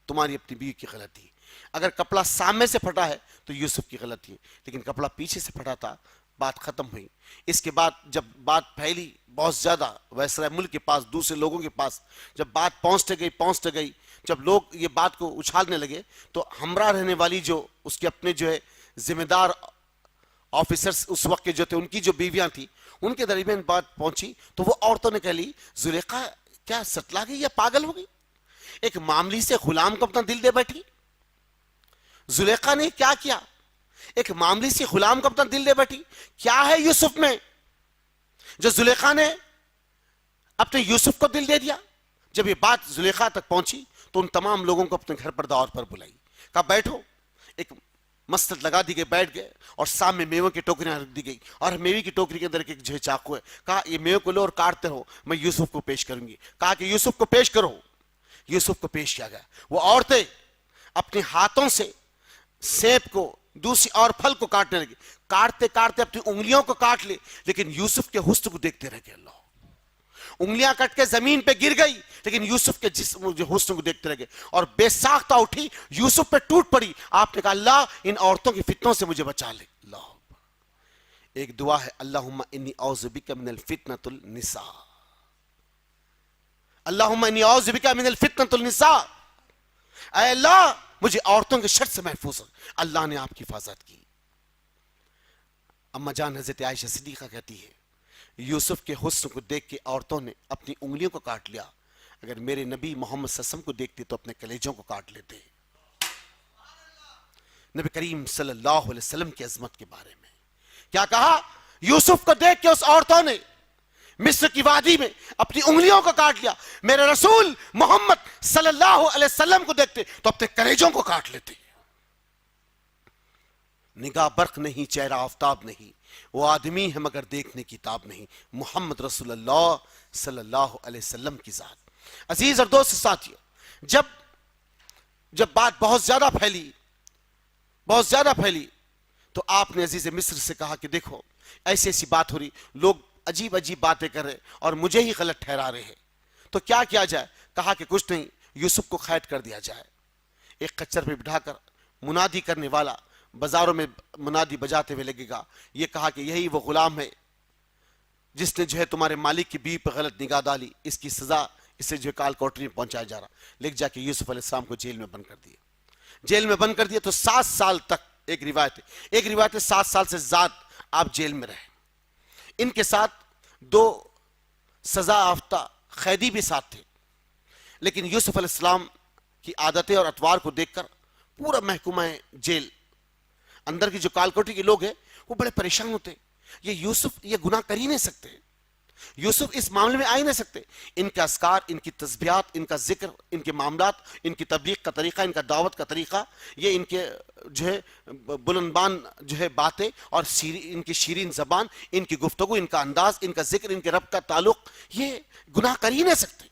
تمہاری اپنی بیوی کی غلطی. اگر کپڑا سامنے سے پھٹا ہے تو یوسف کی غلطی ہے، لیکن کپڑا پیچھے سے پھٹا تھا. بات ختم ہوئی. اس کے بعد جب بات پھیلی بہت زیادہ ویسرائے ملک کے پاس، دوسرے لوگوں کے پاس، جب بات پہنچتے گئی، جب لوگ یہ بات کو اچھالنے لگے تو ہمراہ رہنے والی جو اس کے اپنے جو ہے ذمہ دار آفیسرز اس وقت کے جو تھے، ان کی جو بیویاں تھیں، ان کے درمیان بات پہنچی تو وہ عورتوں نے کہہ لی زلیخا کیا سٹلا گئی یا پاگل ہو گئی؟ ایک معاملی سے غلام کو اپنا دل دے بیٹھی. زلیخا نے کیا کیا؟ ایک معاملی سی غلام کو اپنا دل دے بیٹھی. کیا ہے یوسف میں جو زلیخا نے اپنے یوسف کو دل دے دیا؟ جب یہ بات زلیخا تک پہنچی تو ان تمام لوگوں کو اپنے گھر پر دعوت پر بلائی، کہا بیٹھو. ایک مستد لگا دی گئی، بیٹھ گئے اور سامنے میوے کی ٹوکریاں رکھ دی گئی اور میوے کی ٹوکری کے اندر ایک جو ہے چاقو ہے. کہا یہ میوے کو لو اور کاٹتے رہو، میں یوسف کو پیش کروں گی. کہا کہ یوسف کو پیش کرو. یوسف کو پیش کیا گیا. وہ عورتیں اپنے ہاتھوں سے سیب کو دوسری اور پھل کو کاٹنے لگی، کاٹتے کاٹتے اپنی انگلیوں کو کاٹ لے، لیکن یوسف کے حسن کو دیکھتے رہ گئے. اللہ، انگلیاں کٹ کے زمین پہ گر گئی لیکن یوسف کے جسم جو حسن کو دیکھتے رہ گئے اور بے ساختہ اٹھی یوسف پہ ٹوٹ پڑی. آپ نے کہا اللہ ان عورتوں کی فتنوں سے مجھے بچا لے. اللہ، ایک دعا ہے اللہم انی اعوذ بک من الفتنۃ النساء، اللہم انی اعوذ بک من الفتنۃ النساء. اے اللہ مجھے عورتوں کے شر سے محفوظ. اللہ نے آپ کی حفاظت کی. اما جان حضرت عائشہ صدیقہ کہتی ہے یوسف کے حسن کو دیکھ کے عورتوں نے اپنی انگلیوں کو کاٹ لیا. اگر میرے نبی محمد صلی اللہ علیہ وسلم کو دیکھتے تو اپنے کلیجوں کو کاٹ لیتے. نبی کریم صلی اللہ علیہ وسلم کی عظمت کے بارے میں کیا کہا؟ یوسف کو دیکھ کے اس عورتوں نے مصر کی وادی میں اپنی انگلیوں کو کاٹ لیا. میرے رسول محمد صلی اللہ علیہ وسلم کو دیکھتے تو اپنے کلیجوں کو کاٹ لیتے. نگاہ برق نہیں، چہرہ آفتاب نہیں، وہ آدمی ہے مگر دیکھنے کی تاب نہیں. محمد رسول اللہ صلی اللہ علیہ وسلم کی ذات. عزیز اور دوست ساتھیو، جب بات بہت زیادہ پھیلی تو آپ نے عزیز مصر سے کہا کہ دیکھو ایسی ایسی بات ہو رہی، لوگ عجیب باتیں کر رہے اور مجھے ہی غلط ٹھہرا رہے ہیں، تو کیا کیا جائے؟ کہا کہ کچھ نہیں، یوسف کو قید کر دیا جائے، ایک کچر پہ بٹھا کر منادی کرنے والا بازاروں میں منادی بجاتے ہوئے لگے گا، یہ کہا کہ یہی وہ غلام ہے جس نے جو ہے تمہارے مالک کی بیوی پر غلط نگاہ ڈالی، اس کی سزا اسے جو ہے کال کوٹری میں پہنچایا جا رہا۔ لکھ جا کے یوسف علیہ السلام کو جیل میں بند کر دیا تو 7 سال تک، ایک روایت ہے 7 سال سے زیادہ آپ جیل میں رہے۔ ان کے ساتھ 2 سزا یافتہ قیدی بھی ساتھ تھے، لیکن یوسف علیہ السلام کی عادتیں اور اطوار کو دیکھ کر پورا محکمہ جیل اندر کی جو کالکوٹی کے لوگ ہیں وہ بڑے پریشان ہوتے، یہ یوسف یہ گناہ کر ہی نہیں سکتے، یوسف اس معاملے میں آ ہی نہیں سکتے، ان کے اذکار، ان کی تسبیحات، ان کا ذکر، ان کے معاملات، ان کی تبلیغ کا طریقہ، ان کا دعوت کا طریقہ، یہ ان کے جو ہے بلندبان جو ہے باتیں اور ان کی شیرین زبان، ان کی گفتگو، ان کا انداز، ان کا ذکر، ان کے رب کا تعلق، یہ گناہ کر ہی نہیں سکتے،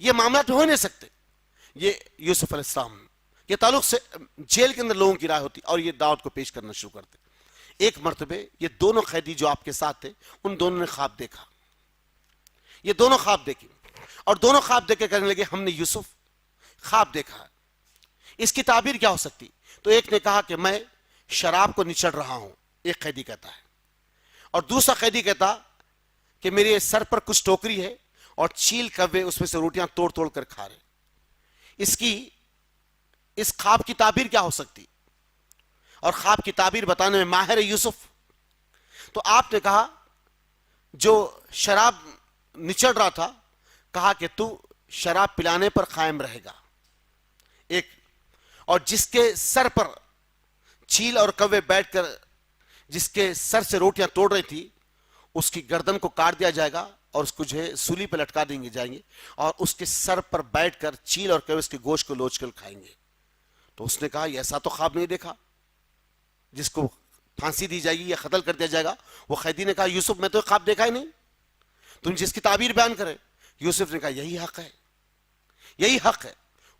یہ معاملات ہو نہیں سکتے۔ یہ یوسف علیہ السلام کے تعلق سے جیل کے اندر لوگوں کی رائے ہوتی اور یہ دعوت کو پیش کرنا شروع کرتے۔ ایک مرتبہ یہ دونوں قیدی جو آپ کے ساتھ تھے ان دونوں نے خواب دیکھا، یہ دونوں خواب دیکھے اور دونوں خواب دیکھ کے کہنے لگے ہم نے یوسف خواب دیکھا، اس کی تعبیر کیا ہو سکتی؟ تو ایک نے کہا کہ میں شراب کو نچڑ رہا ہوں، ایک قیدی کہتا ہے، اور دوسرا قیدی کہتا کہ میرے سر پر کچھ ٹوکری ہے اور چیل کوے اس میں سے روٹیاں توڑ توڑ کر کھا رہے، اس خواب کی تعبیر کیا ہو سکتی؟ اور خواب کی تعبیر بتانے میں ماہر یوسف۔ تو آپ نے کہا جو شراب نچڑ رہا تھا، کہا کہ تو شراب پلانے پر قائم رہے گا، ایک، اور جس کے سر پر چیل اور کوے بیٹھ کر جس کے سر سے روٹیاں توڑ رہی تھی اس کی گردن کو کاٹ دیا جائے گا اور اس کو جو ہے سولی پہ لٹکا دیں گے جائیں گے اور اس کے سر پر بیٹھ کر چیل اور کوے اس کے گوشت کو لوچ کر کھائیں گے۔ تو اس نے کہا یہ ایسا تو خواب نہیں دیکھا، جس کو پھانسی دی جائے گی یا قتل کر دیا جائے گا۔ وہ قیدی نے کہا یوسف میں تو خواب دیکھا ہی نہیں، تم جس کی تعبیر بیان کرے۔ یوسف نے کہا یہی حق ہے۔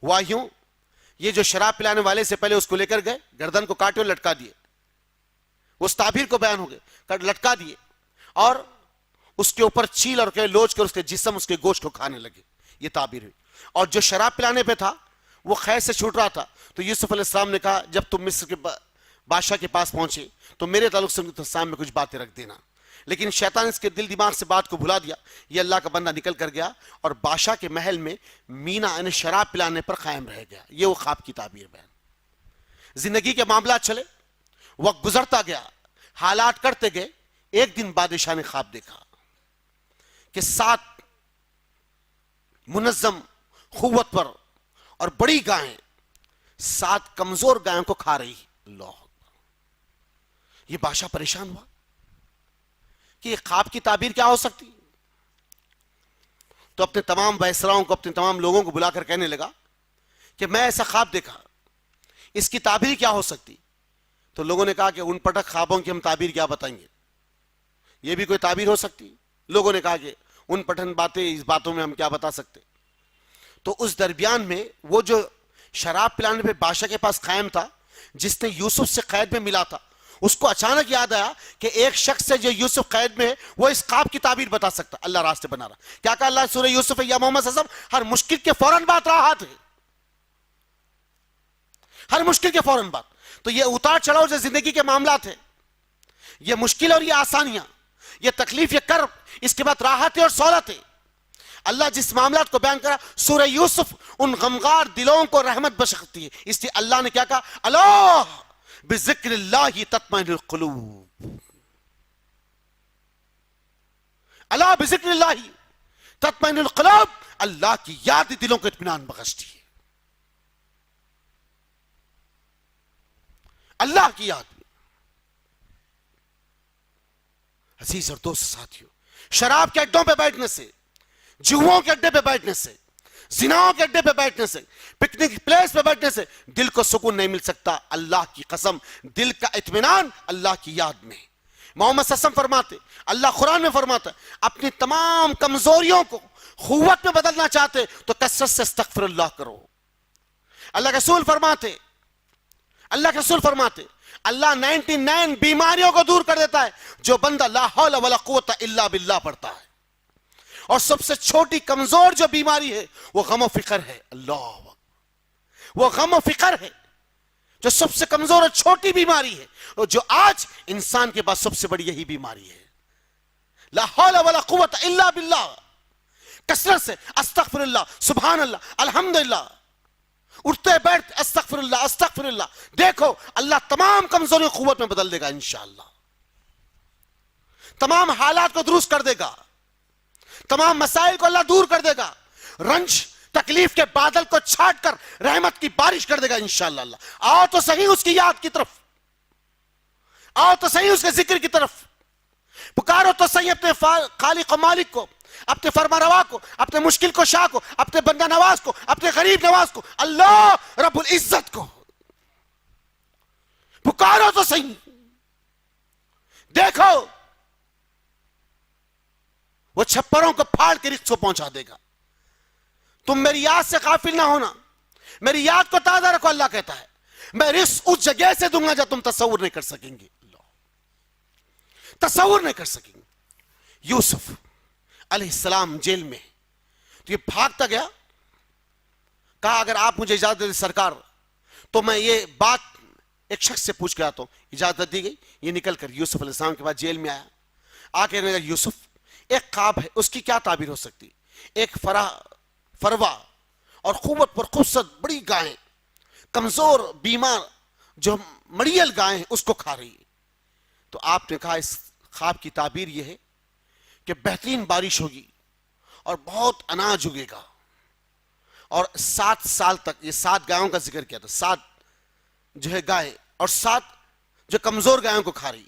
ہوا یوں، یہ جو شراب پلانے والے سے پہلے اس کو لے کر گئے، گردن کو کاٹے اور لٹکا دیے، اس تعبیر کو بیان ہو گئے، لٹکا دیے اور اس کے اوپر چیل اور کوے لوچ کر اس کے جسم اس کے گوشت کو کھانے لگے، یہ تعبیر ہوئی۔ اور جو شراب پلانے پہ تھا وہ قید سے چھوٹ رہا تھا، تو یوسف علیہ السلام نے کہا جب تم مصر کے بادشاہ کے پاس پہنچے تو میرے تعلق سے سامنے کچھ باتیں رکھ دینا، لیکن شیطان اس کے دل دماغ سے بات کو بھلا دیا۔ یہ اللہ کا بندہ نکل کر گیا اور بادشاہ کے محل میں مینا یعنی شراب پلانے پر قائم رہ گیا۔ یہ وہ خواب کی تعبیر بیان۔ زندگی کے معاملات چلے، وقت گزرتا گیا، حالات کرتے گئے۔ ایک دن بادشاہ نے خواب دیکھا کہ 7 منظم قوت پر اور بڑی گائیں 7 کمزور گائوں کو کھا رہی۔ اللہ اکبر! یہ بادشاہ پریشان ہوا کہ یہ خواب کی تعبیر کیا ہو سکتی؟ تو اپنے تمام وائسراؤں کو، اپنے تمام لوگوں کو بلا کر کہنے لگا کہ میں ایسا خواب دیکھا، اس کی تعبیر کیا ہو سکتی؟ تو لوگوں نے کہا کہ ان پٹک خوابوں کی ہم تعبیر کیا بتائیں گے، یہ بھی کوئی تعبیر ہو سکتی؟ لوگوں نے کہا کہ ان پٹھن باتیں، اس باتوں میں ہم کیا بتا سکتے؟ تو اس درمیان میں وہ جو شراب پلانے پہ بادشاہ کے پاس قائم تھا، جس نے یوسف سے قید میں ملا تھا، اس کو اچانک یاد آیا کہ ایک شخص ہے جو یوسف قید میں ہے، وہ اس خواب کی تعبیر بتا سکتا۔ اللہ راستے بنا رہا۔ کیا کہا اللہ سورہ یوسف یا محمد صلی اللہ علیہ وسلم؟ ہر مشکل کے فوراً بات راحت ہے، ہر مشکل کے فوراً بات۔ تو یہ اتار چڑھاؤ جو زندگی کے معاملات ہیں، یہ مشکل اور یہ آسانیاں، یہ تکلیف، یہ کرب، اس کے بعد راحت اور سہولت ہے۔ اللہ جس معاملات کو بیان کرا سورہ یوسف ان غمگار دلوں کو رحمت بخشتی ہے، اس لیے اللہ نے کیا کہا؟ اللہ بذکر اللہ تطمئن القلوب، اللہ بذکر اللہ تطمئن القلوب، اللہ کی یاد دلوں کو اطمینان بخشتی ہے، اللہ کی یاد۔ عزیز اور دوست ساتھیوں، شراب کے اڈوں پہ بیٹھنے سے، جوؤں کے اڈے پہ بیٹھنے سے، زناؤں کے اڈے پہ بیٹھنے سے، پکنک پلیس پہ بیٹھنے سے دل کو سکون نہیں مل سکتا۔ اللہ کی قسم، دل کا اطمینان اللہ کی یاد میں۔ محمد صلی اللہ علیہ وسلم فرماتے، اللہ قرآن میں فرماتا ہے، اپنی تمام کمزوریوں کو قوت میں بدلنا چاہتے تو کثرت سے استغفر اللہ کرو. اللہ کے رسول فرماتے اللہ 99 بیماریوں کو دور کر دیتا ہے جو بندہ لا حول ولا قوت الا باللہ پڑھتا ہے. اور سب سے چھوٹی کمزور جو بیماری ہے وہ غم و فکر ہے. اللہ، وہ غم و فکر ہے جو سب سے کمزور اور چھوٹی بیماری ہے، اور جو آج انسان کے پاس سب سے بڑی یہی بیماری ہے. لا حول ولا قوت الا باللہ. کثرت سے استغفر اللہ، سبحان اللہ، الحمدللہ، اٹھتے بیٹھتے استغفر اللہ. دیکھو اللہ تمام کمزوری قوت میں بدل دے گا انشاءاللہ. تمام حالات کو درست کر دے گا، تمام مسائل کو اللہ دور کر دے گا، رنج تکلیف کے بادل کو چھاٹ کر رحمت کی بارش کر دے گا انشاءاللہ. اللہ آؤ تو صحیح اس کی یاد کی طرف، آؤ تو صحیح اس کے ذکر کی طرف، پکارو تو صحیح اپنے خالق و مالک کو، اپنے فرما روا کو، اپنے مشکل کو شاہ کو، اپنے بندہ نواز کو، اپنے غریب نواز کو، اللہ رب العزت کو پکارو تو صحیح. دیکھو وہ چھپروں کو پھاڑ کے رزق کو پہنچا دے گا. تم میری یاد سے غافل نہ ہونا، میری یاد کو تازہ رکھو. اللہ کہتا ہے میں رزق اس جگہ سے دوں گا جب تم تصور نہیں کر سکیں گے. تصور نہیں کر سکیں گے. یوسف علیہ السلام جیل میں تو یہ بھاگتا گیا، کہا اگر آپ مجھے اجازت دے سرکار تو میں یہ بات ایک شخص سے پوچھ کے آتا ہوں. اجازت دی گئی. یہ نکل کر یوسف علیہ السلام کے بعد جیل میں آیا. آ کے کہنے لگا یوسف ایک خواب ہے، اس کی کیا تعبیر ہو سکتی؟ ایک فروا اور قوت پر خوبصورت بڑی گائیں، کمزور بیمار جو مڑیل گائیں ہیں اس کو کھا رہی ہے. تو آپ نے کہا اس خواب کی تعبیر یہ ہے کہ بہترین بارش ہوگی اور بہت اناج اگے گا، اور 7 سال تک، یہ 7 گایوں کا ذکر کیا تھا، 7 جو ہے گائے اور 7 جو کمزور گایوں کو کھا رہی.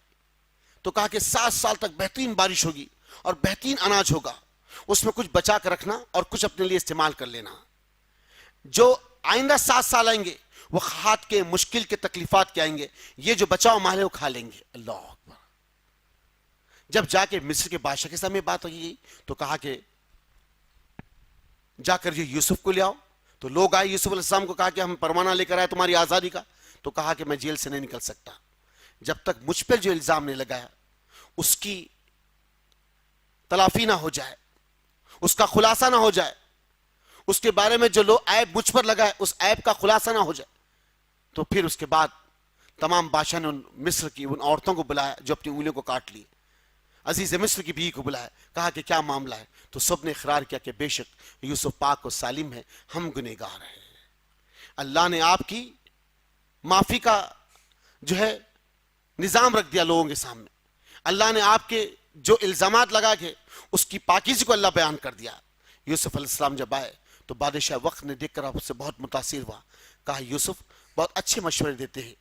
تو کہا کہ 7 سال تک بہترین بارش ہوگی اور بہترین اناج ہوگا، اس میں کچھ بچا کر رکھنا اور کچھ اپنے لیے استعمال کر لینا. جو آئندہ 7 سال آئیں گے وہ ہاتھ کے مشکل کے تکلیفات کے آئیں گے، یہ جو بچاؤ مال ہے وہ کھا لیں گے. اللہ اکبر. جب جا کے مصر کے بادشاہ کے سامنے بات ہوئی تو کہا کہ جا کر یہ یوسف کو لے آؤ. تو لوگ آئے، یوسف علیہ السلام کو کہا کہ ہم پروانہ لے کر آئے تمہاری آزادی کا. تو کہا کہ میں جیل سے نہیں نکل سکتا جب تک مجھ پر جو الزام نے لگایا اس کی تلافی نہ ہو جائے، اس کا خلاصہ نہ ہو جائے، اس کے بارے میں جو لوگ عیب مجھ پر لگائے اس عیب کا خلاصہ نہ ہو جائے. تو پھر اس کے بعد تمام بادشاہ نے مصر کی ان عورتوں کو بلایا جو اپنی انگلیوں کو کاٹ لی. عزیز مصر کی بیوی کو بلایا، کہا کہ کیا معاملہ ہے؟ تو سب نے اقرار کیا کہ بے شک یوسف پاک و سالم ہے، ہم گنہگار ہیں. اللہ نے آپ کی معافی کا جو ہے نظام رکھ دیا لوگوں کے سامنے. اللہ نے آپ کے جو الزامات لگا کے اس کی پاکیزگی کو اللہ بیان کر دیا. یوسف علیہ السلام جب آئے تو بادشاہ وقت نے دیکھ کر آپ سے بہت متاثر ہوا. کہا یوسف بہت اچھے مشورے دیتے ہیں،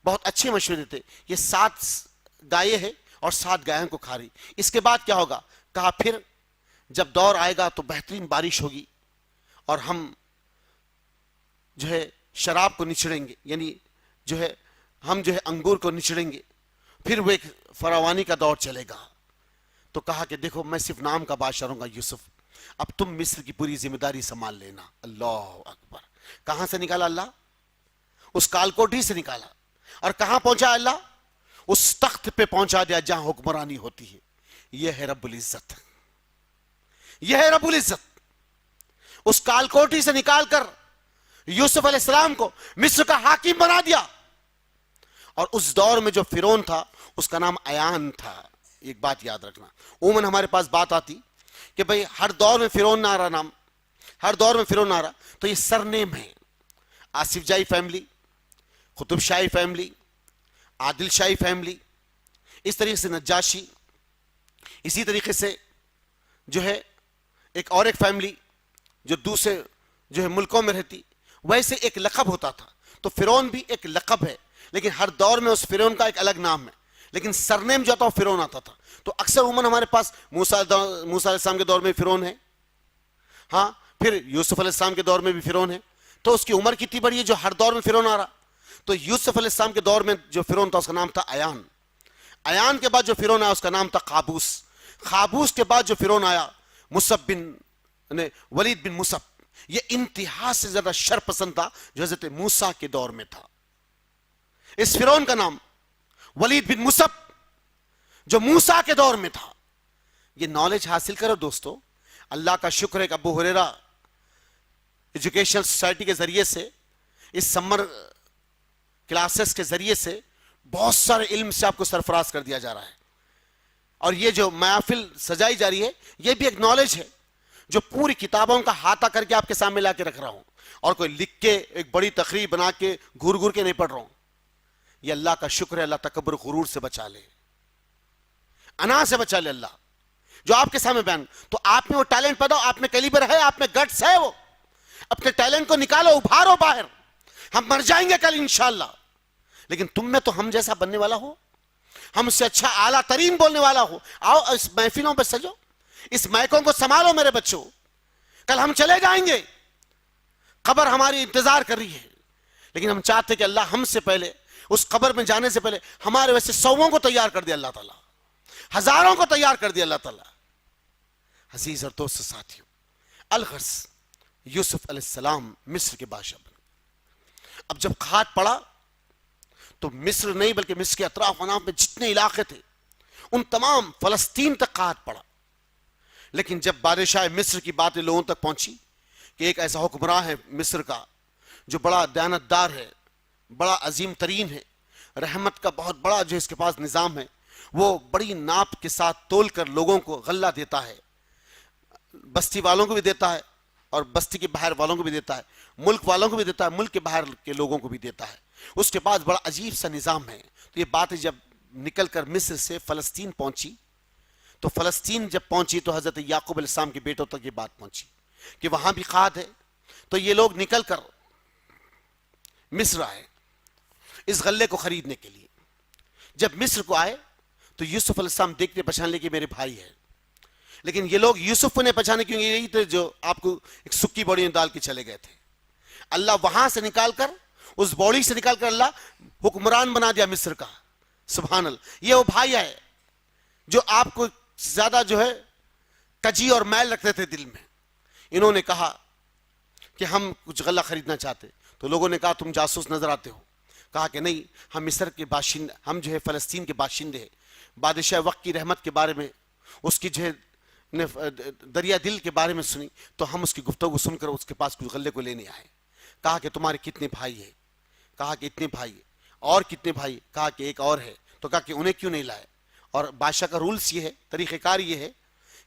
بہت اچھے مشورے دیتے. یہ 7 گائے ہیں اور 7 گایوں کو کھا رہی، اس کے بعد کیا ہوگا؟ کہا پھر جب دور آئے گا تو بہترین بارش ہوگی اور ہم جو ہے شراب کو نچڑیں گے، یعنی جو ہے ہم جو ہے انگور کو نچڑیں گے، پھر وہ ایک فراوانی کا دور چلے گا. تو کہا کہ دیکھو میں صرف نام کا بادشاہ رہوں گا یوسف، اب تم مصر کی پوری ذمہ داری سنبھال لینا. اللہ اکبر. کہاں سے نکالا اللہ؟ اس کالکوٹھی سے نکالا. اور کہاں پہنچا اللہ؟ اس تخت پہ پہنچا دیا جہاں حکمرانی ہوتی ہے. یہ ہے رب العزت، یہ ہے رب العزت. اس کالکوٹھی سے نکال کر یوسف علیہ السلام کو مصر کا حاکم بنا دیا. اور اس دور میں جو فرعون تھا اس کا نام ایان تھا. ایک بات یاد رکھنا، عموماً ہمارے پاس بات آتی کہ بھئی ہر دور میں فرعون نہ آ رہا نام، ہر دور میں فرعون نہ آ رہا، تو یہ سر نیم ہے. آصف جائی فیملی، قطب شاہی فیملی، عادل شاہی فیملی، اس طریقے سے نجاشی، اسی طریقے سے جو ہے ایک اور ایک فیملی جو دوسرے جو ہے ملکوں میں رہتی، ویسے ایک لقب ہوتا تھا. تو فرعون بھی ایک لقب ہے، لیکن ہر دور میں اس فرعون کا ایک الگ نام ہے، لیکن سرنیم جو تھا وہ فرعون آتا تھا. تو اکثر عموماً ہمارے پاس موسیٰ علیہ السلام کے دور میں فرعون ہے، ہاں پھر یوسف علیہ السلام کے دور میں بھی فرعون ہے. تو اس کی عمر کتنی بڑی ہے جو ہر دور میں فرعون آ رہا. تو یوسف علیہ السلام کے دور میں جو فرعون تھا اس کا نام تھا ایان. ایان کے بعد جو فرعون آیا اس کا نام تھا قابوس. قابوس کے بعد جو فرعون آیا مصعب بن ولید بن مصعب یہ انتہا سے زیادہ شر پسند تھا جو حضرت موسیٰ کے دور میں تھا. اس فرعون کا نام ولید بن مصعب جو موسیٰ کے دور میں تھا. یہ نالج حاصل کرو دوستو. اللہ کا شکر ہے کہ ابو ہریرہ ایجوکیشنل سوسائٹی کے ذریعے سے اس سمر کلاسز کے ذریعے سے بہت سارے علم سے آپ کو سرفراز کر دیا جا رہا ہے. اور یہ جو محافل سجائی جا رہی ہے یہ بھی ایک نالج ہے جو پوری کتابوں کا احاطہ کر کے آپ کے سامنے لا کے رکھ رہا ہوں, اور کوئی لکھ کے ایک بڑی تقریر بنا کے گھور گھور کے نہیں پڑھ رہا ہوں. یہ اللہ کا شکر ہے. اللہ تکبر غرور سے بچا لے, انا سے بچا لے اللہ. جو آپ کے سامنے بیان, تو آپ میں وہ ٹیلنٹ پیدا ہو, آپ میں کیلیبر ہے, آپ میں گٹس ہے, وہ اپنے ٹیلنٹ کو نکالو, ابھارو باہر. ہم مر جائیں گے کل انشاءاللہ, لیکن تم میں تو ہم جیسا بننے والا ہو, ہم سے اچھا اعلیٰ ترین بولنے والا ہو. آؤ اس محفلوں پہ سجو, اس مائکوں کو سنبھالو میرے بچوں. کل ہم چلے جائیں گے, قبر ہماری انتظار کر رہی ہے, لیکن ہم چاہتے کہ اللہ ہم سے پہلے اس قبر میں جانے سے پہلے ہمارے ویسے سووں کو تیار کر دیا اللہ تعالیٰ, ہزاروں کو تیار کر دیا اللہ تعالیٰ. عزیز اور دوست ساتھیوں, الغرض یوسف علیہ السلام مصر کے بادشاہ بنے. اب جب کھاد پڑا تو مصر نہیں بلکہ مصر کے اطراف اناف میں جتنے علاقے تھے ان تمام فلسطین تک کھاد پڑا. لیکن جب بادشاہ مصر کی باتیں لوگوں تک پہنچی کہ ایک ایسا حکمراں ہے مصر کا جو بڑا دیانتدار ہے, بڑا عظیم ترین ہے, رحمت کا بہت بڑا جو اس کے پاس نظام ہے, وہ بڑی ناپ کے ساتھ تول کر لوگوں کو غلہ دیتا ہے, بستی والوں کو بھی دیتا ہے اور بستی کے باہر والوں کو بھی دیتا ہے, ملک والوں کو بھی دیتا ہے, ملک کے باہر کے لوگوں کو بھی دیتا ہے. اس کے بعد بڑا عجیب سا نظام ہے. تو یہ باتیں جب نکل کر مصر سے فلسطین پہنچی, تو فلسطین جب پہنچی تو حضرت یعقوب علیہ السلام کے بیٹوں تک یہ بات پہنچی کہ وہاں بھی کھاد ہے. تو یہ لوگ نکل کر مصر آئے اس غلے کو خریدنے کے لیے. جب مصر کو آئے تو یوسف علیہ السلام دیکھتے پہچان لے کہ میرے بھائی ہے, لیکن یہ لوگ یوسف کو نہیں پہچانے کیونکہ یہی تھے جو آپ کو ایک سکی بوڑی میں ڈال کے چلے گئے تھے. اللہ وہاں سے نکال کر, اس بوڑی سے نکال کر اللہ حکمران بنا دیا مصر کا. سبحان اللہ. یہ وہ بھائی ہے جو آپ کو زیادہ جو ہے کجی اور میل رکھتے تھے دل میں. انہوں نے کہا کہ ہم کچھ غلہ خریدنا چاہتے, تو لوگوں نے کہا تم جاسوس نظر آتے ہو. کہا کہ نہیں, ہم مصر کے باشندے, ہم جو ہے فلسطین کے باشندے ہیں. بادشاہ وقت کی رحمت کے بارے میں, اس کی جو ہے دریا دل کے بارے میں سنی, تو ہم اس کی گفتگو سن کر اس کے پاس کچھ غلے کو لینے آئے. کہا کہ تمہارے کتنے بھائی ہیں؟ کہا کہ اتنے بھائی. اور کتنے بھائی؟ کہا کہ ایک اور ہے. تو کہا کہ انہیں کیوں نہیں لائے؟ اور بادشاہ کا رولز یہ ہے, طریقہ کار یہ ہے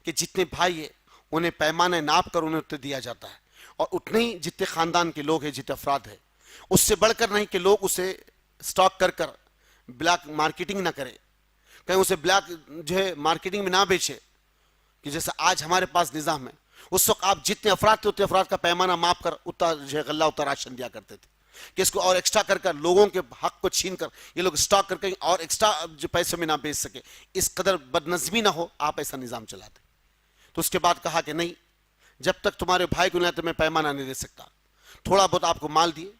کہ جتنے بھائی ہیں انہیں پیمانہ ناپ کر انہیں اتنے دیا جاتا ہے, اور اتنے ہی جتنے خاندان کے لوگ ہیں, جتنے افراد ہیں, اس سے بڑھ کر نہیں کہ لوگ اسے سٹاک کر کر بلیک مارکیٹنگ نہ کرے, کہیں اسے بلیک جو ہے مارکیٹنگ میں نہ بیچے. کہ جیسا آج ہمارے پاس نظام ہے, اس وقت آپ جتنے افراد تھے اتنے افراد کا پیمانہ ماپ کر اتنا جو ہے غلہ اتنا راشن دیا کرتے تھے, کہ اس کو اور ایکسٹرا کر کر لوگوں کے حق کو چھین کر یہ لوگ سٹاک کر کے اور ایکسٹرا جو پیسے میں نہ بیچ سکے, اس قدر بدنظمی نہ ہو, آپ ایسا نظام چلاتے. تو اس کے بعد کہا کہ نہیں, جب تک تمہارے بھائی کو نہیں آتے میں پیمانہ نہیں دے سکتا. تھوڑا بہت آپ کو مال دیے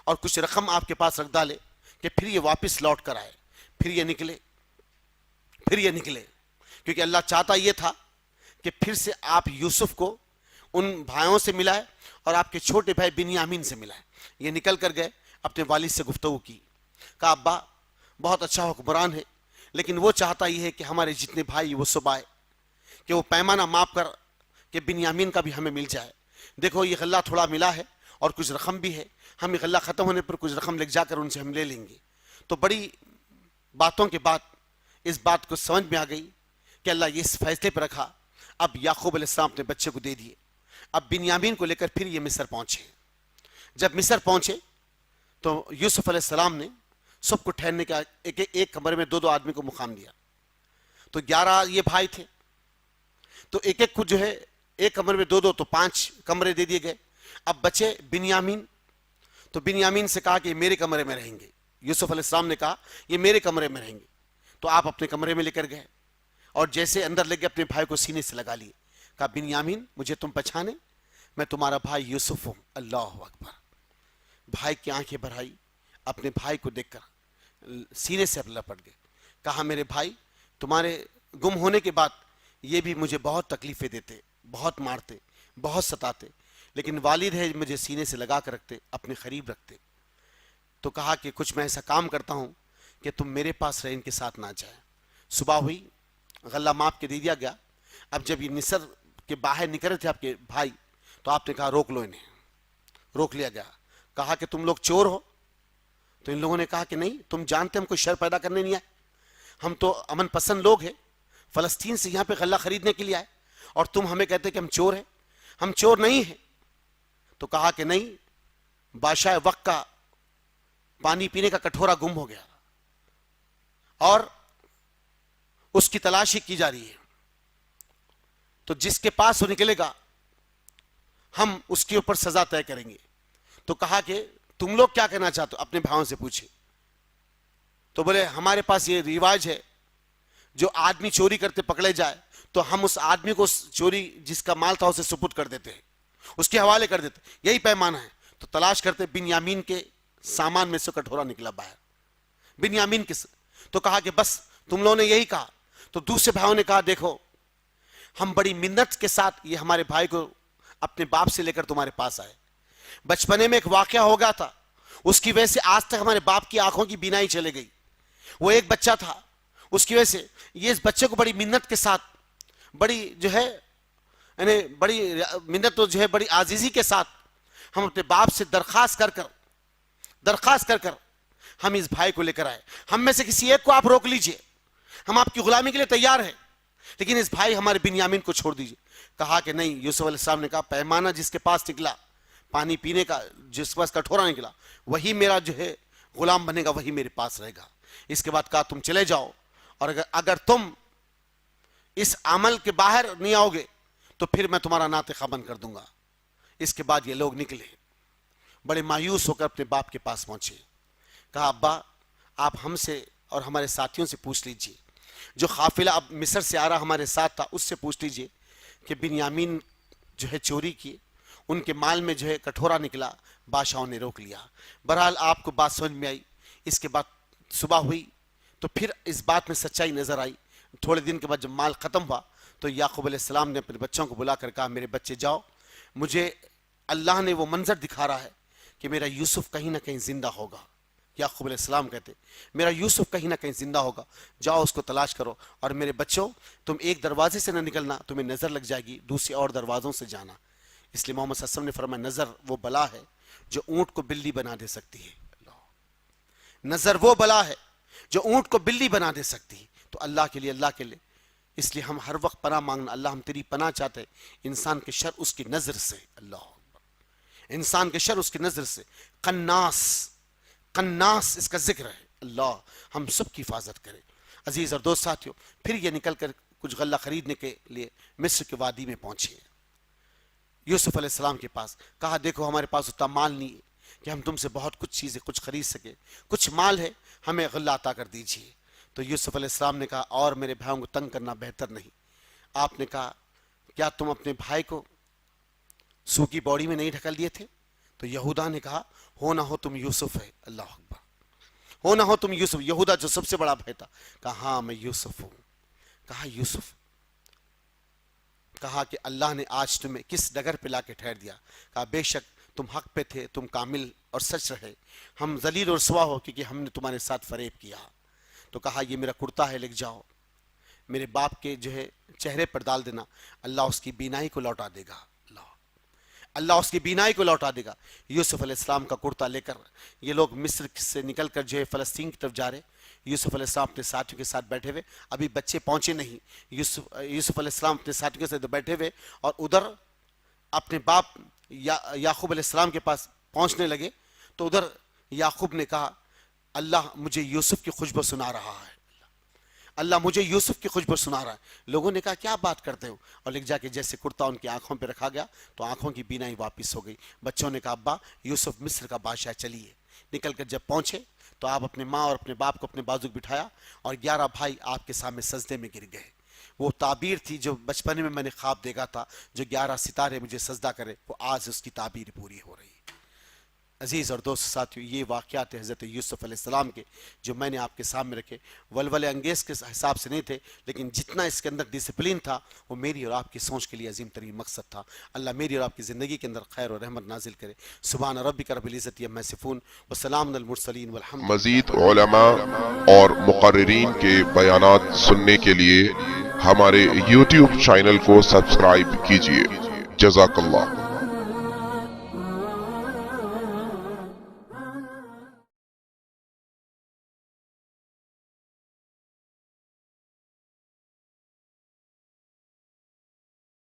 اور کچھ رقم آپ کے پاس رکھ ڈالے کہ پھر یہ واپس لوٹ کر آئے. پھر یہ نکلے, کیونکہ اللہ چاہتا یہ تھا کہ پھر سے آپ یوسف کو ان بھائیوں سے ملائے اور آپ کے چھوٹے بھائی بنیامین سے ملائے. یہ نکل کر گئے, اپنے والد سے گفتگو کی. کہا ابا بہت اچھا حکمران ہے, لیکن وہ چاہتا یہ ہے کہ ہمارے جتنے بھائی وہ سب آئے, کہ وہ پیمانہ ماپ کر کہ بنیامین کا بھی ہمیں مل جائے. دیکھو یہ غلہ تھوڑا ملا ہے اور کچھ رقم بھی ہے, ہم یہ غلہ ختم ہونے پر کچھ رقم لے جا کر ان سے ہم لے لیں گے. تو بڑی باتوں کے بعد اس بات کو سمجھ میں آ گئی کہ اللہ یہ اس فیصلے پر رکھا. اب یعقوب علیہ السلام اپنے بچے کو دے دیے. اب بنیامین کو لے کر پھر یہ مصر پہنچے. جب مصر پہنچے تو یوسف علیہ السلام نے سب کو ٹھہرنے کا ایک کمرے میں 2 آدمی کو مقام دیا. تو 11 یہ بھائی تھے, تو ایک کو جو ہے ایک کمرے میں 2 تو 5 کمرے دے دیے گئے. اب بچے بنیامین, تو بنیامین سے کہا کہ یہ میرے کمرے میں رہیں گے. یوسف علیہ السلام نے کہا یہ میرے کمرے میں رہیں گے. تو آپ اپنے کمرے میں لے کر گئے اور جیسے اندر لے کے اپنے بھائی کو سینے سے لگا لیے. کہا بنیامین مجھے تم پہچانے, میں تمہارا بھائی یوسف ہوں. اللہ اکبر. بھائی کی آنکھیں بھر آئی, اپنے بھائی کو دیکھ کر سینے سے لپٹ گئے. کہا میرے بھائی تمہارے گم ہونے کے بعد یہ بھی مجھے بہت تکلیفیں دیتے, بہت مارتے, بہت ستاتے، لیکن والد ہے مجھے سینے سے لگا کر رکھتے، اپنے قریب رکھتے۔ تو کہا کہ کچھ میں ایسا کام کرتا ہوں کہ تم میرے پاس رہے، ان کے ساتھ نہ جائے۔ صبح ہوئی، غلہ ماپ کے دے دیا گیا۔ اب جب یہ نثر کے باہر نکل رہے تھے آپ کے بھائی، تو آپ نے کہا روک لو انہیں۔ روک لیا گیا، کہا کہ تم لوگ چور ہو؟ تو ان لوگوں نے کہا کہ نہیں، تم جانتے ہم کوئی شر پیدا کرنے نہیں آئے، ہم تو امن پسند لوگ ہیں، فلسطین سے یہاں پہ غلہ خریدنے کے لیے آئے، اور تم ہمیں کہتے کہ ہم چور ہیں؟ ہم چور نہیں ہیں۔ تو کہا کہ نہیں، بادشاہ وقت کا پانی پینے کا کٹورا گم ہو گیا اور اس کی تلاشی کی جا رہی ہے، تو جس کے پاس وہ نکلے گا ہم اس کے اوپر سزا طے کریں گے۔ تو کہا کہ تم لوگ کیا کہنا چاہتے ہو؟ اپنے بھائیوں سے پوچھے۔ تو بولے ہمارے پاس یہ رواج ہے، جو آدمی چوری کرتے پکڑے جائے تو ہم اس آدمی کو چوری جس کا مال تھا اسے سپرد کر دیتے ہیں، اس کے حوالے کر دیتے، یہی پیمانہ ہے۔ تو تلاش کرتے، بنیامین کے سامان میں سے کٹورا نکلا باہر، بنیامین کے تو کہا کہ بس تم لوگوں نے یہی کہا۔ تو دوسرے بھائیوں نے کہا دیکھو ہم بڑی منت کے ساتھ یہ ہمارے بھائی کو اپنے باپ سے لے کر تمہارے پاس آئے، بچپنے میں ایک واقعہ ہو گیا تھا، اس کی وجہ سے آج تک ہمارے باپ کی آنکھوں کی بینائی چلے گئی۔ وہ ایک بچہ تھا، اس کی وجہ سے یہ اس بچے کو بڑی منت کے ساتھ، بڑی جو ہے یعنی بڑی منت جو ہے بڑی عاجزی کے ساتھ ہم اپنے باپ سے درخواست کر کر ہم اس بھائی کو لے کر آئے۔ ہم میں سے کسی ایک کو آپ روک لیجئے، ہم آپ کی غلامی کے لیے تیار ہیں، لیکن اس بھائی ہمارے بنیامین کو چھوڑ دیجئے۔ کہا کہ نہیں، یوسف علیہ السلام نے کہا پیمانہ جس کے پاس نکلا پانی پینے کا، جس کے پاس کٹورا نکلا، وہی میرا جو ہے غلام بنے گا، وہی میرے پاس رہے گا۔ اس کے بعد کہا تم چلے جاؤ، اور اگر تم اس عمل کے باہر نہیں آؤ گے تو پھر میں تمہارا ناطقہ بند کر دوں گا۔ اس کے بعد یہ لوگ نکلے، بڑے مایوس ہو کر اپنے باپ کے پاس پہنچے۔ کہا ابا آپ ہم سے اور ہمارے ساتھیوں سے پوچھ لیجئے، جو قافلہ اب مصر سے آ رہا ہمارے ساتھ تھا اس سے پوچھ لیجئے کہ بنیامین جو ہے چوری کی، ان کے مال میں جو ہے کٹورا نکلا، بادشاہوں نے روک لیا۔ بہرحال آپ کو بات سمجھ میں آئی۔ اس کے بعد صبح ہوئی تو پھر اس بات میں سچائی نظر آئی۔ تھوڑے دن کے بعد جب مال ختم ہوا تو یعقوب علیہ السلام نے اپنے بچوں کو بلا کر کہا میرے بچے جاؤ، مجھے اللہ نے وہ منظر دکھا رہا ہے کہ میرا یوسف کہیں نہ کہیں زندہ ہوگا۔ یعقوب علیہ السلام کہتے میرا یوسف کہیں نہ کہیں زندہ ہوگا، جاؤ اس کو تلاش کرو، اور میرے بچوں تم ایک دروازے سے نہ نکلنا، تمہیں نظر لگ جائے گی، دوسرے اور دروازوں سے جانا۔ اس لیے محمد صلی اللہ علیہ وسلم نے فرمایا نظر وہ بلا ہے جو اونٹ کو بلی بنا دے سکتی ہے۔ نظر وہ بلا ہے جو اونٹ کو بلی بنا دے سکتی ہے۔ تو اللہ کے لیے اس لیے ہم ہر وقت پناہ مانگنا، اللہ ہم تیری پناہ چاہتے ہیں انسان کے شر اس کی نظر سے، اللہ انسان کے شر اس کی نظر سے۔ قناس اس کا ذکر ہے، اللہ ہم سب کی حفاظت کرے۔ عزیز اور دوست ساتھیوں، پھر یہ نکل کر کچھ غلہ خریدنے کے لیے مصر کے وادی میں پہنچے یوسف علیہ السلام کے پاس۔ کہا دیکھو ہمارے پاس اتنا مال نہیں ہے کہ ہم تم سے بہت کچھ چیزیں کچھ خرید سکے، کچھ مال ہے، ہمیں غلہ عطا کر دیجیے۔ تو یوسف علیہ السلام نے کہا اور میرے بھائیوں کو تنگ کرنا بہتر نہیں۔ آپ نے کہا کیا تم اپنے بھائی کو سوکھی بوڑی میں نہیں ڈھکل دیے تھے؟ تو یہودا نے کہا ہو نہ ہو تم یوسف ہے، اللہ اکبر، ہو نہ ہو تم یوسف۔ یہودا جو سب سے بڑا بھائی تھا کہا ہاں میں یوسف ہوں۔ کہا یوسف، کہا کہ اللہ نے آج تمہیں کس ڈگر پہ لا کے ٹھہر دیا؟ کہا بے شک تم حق پہ تھے، تم کامل اور سچ رہے، ہم ذلیل اور رسوا ہو کیونکہ ہم نے تمہارے ساتھ فریب کیا۔ تو کہا یہ میرا کرتا ہے، لکھ جاؤ، میرے باپ کے جو ہے چہرے پر ڈال دینا، اللہ اس کی بینائی کو لوٹا دے گا، اللہ اس کی بینائی کو لوٹا دے گا۔ یوسف علیہ السلام کا کرتا لے کر یہ لوگ مصر سے نکل کر جو ہے فلسطین کی طرف جا رہے۔ یوسف علیہ السلام اپنے ساتھیوں کے ساتھ بیٹھے ہوئے، ابھی بچے پہنچے نہیں۔ یوسف علیہ السلام اپنے ساتھیوں کے ساتھ بیٹھے ہوئے اور ادھر اپنے باپ یعقوب علیہ السلام کے پاس پہنچنے لگے تو ادھر یعقوب نے کہا اللہ مجھے یوسف کی خوشبو سنا رہا ہے، اللہ مجھے یوسف کی خوشبو سنا رہا ہے۔ لوگوں نے کہا کیا بات کرتے ہو؟ اور لکھ جا کے جیسے کرتا ان کی آنکھوں پہ رکھا گیا تو آنکھوں کی بینائی واپس ہو گئی۔ بچوں نے کہا ابا یوسف مصر کا بادشاہ، چلیے۔ نکل کر جب پہنچے تو آپ اپنے ماں اور اپنے باپ کو اپنے بازو بٹھایا اور 11 بھائی آپ کے سامنے سجدے میں گر گئے۔ وہ تعبیر تھی جو بچپنے میں میں نے خواب دیکھا تھا، جو 11 ستارے مجھے سجدہ کرے، وہ آج اس کی تعبیر پوری ہو رہی ہے۔ عزیز اور دوست ساتھیو، یہ واقعات حضرت یوسف علیہ السلام کے جو میں نے آپ کے سامنے رکھے، ولولے انگیز کے حساب سے نہیں تھے، لیکن جتنا اس کے اندر ڈسپلین تھا وہ میری اور آپ کی سوچ کے لیے عظیم ترین مقصد تھا۔ اللہ میری اور آپ کی زندگی کے اندر خیر اور رحمت نازل کرے۔ سبحان ربک رب العزت عما یصفون وسلام علی المرسلین والحمد مزید علماء اور مقررین کے بیانات سننے کے لیے ہمارے YouTube چینل کو سبسکرائب کیجیے۔ جزاک اللہ۔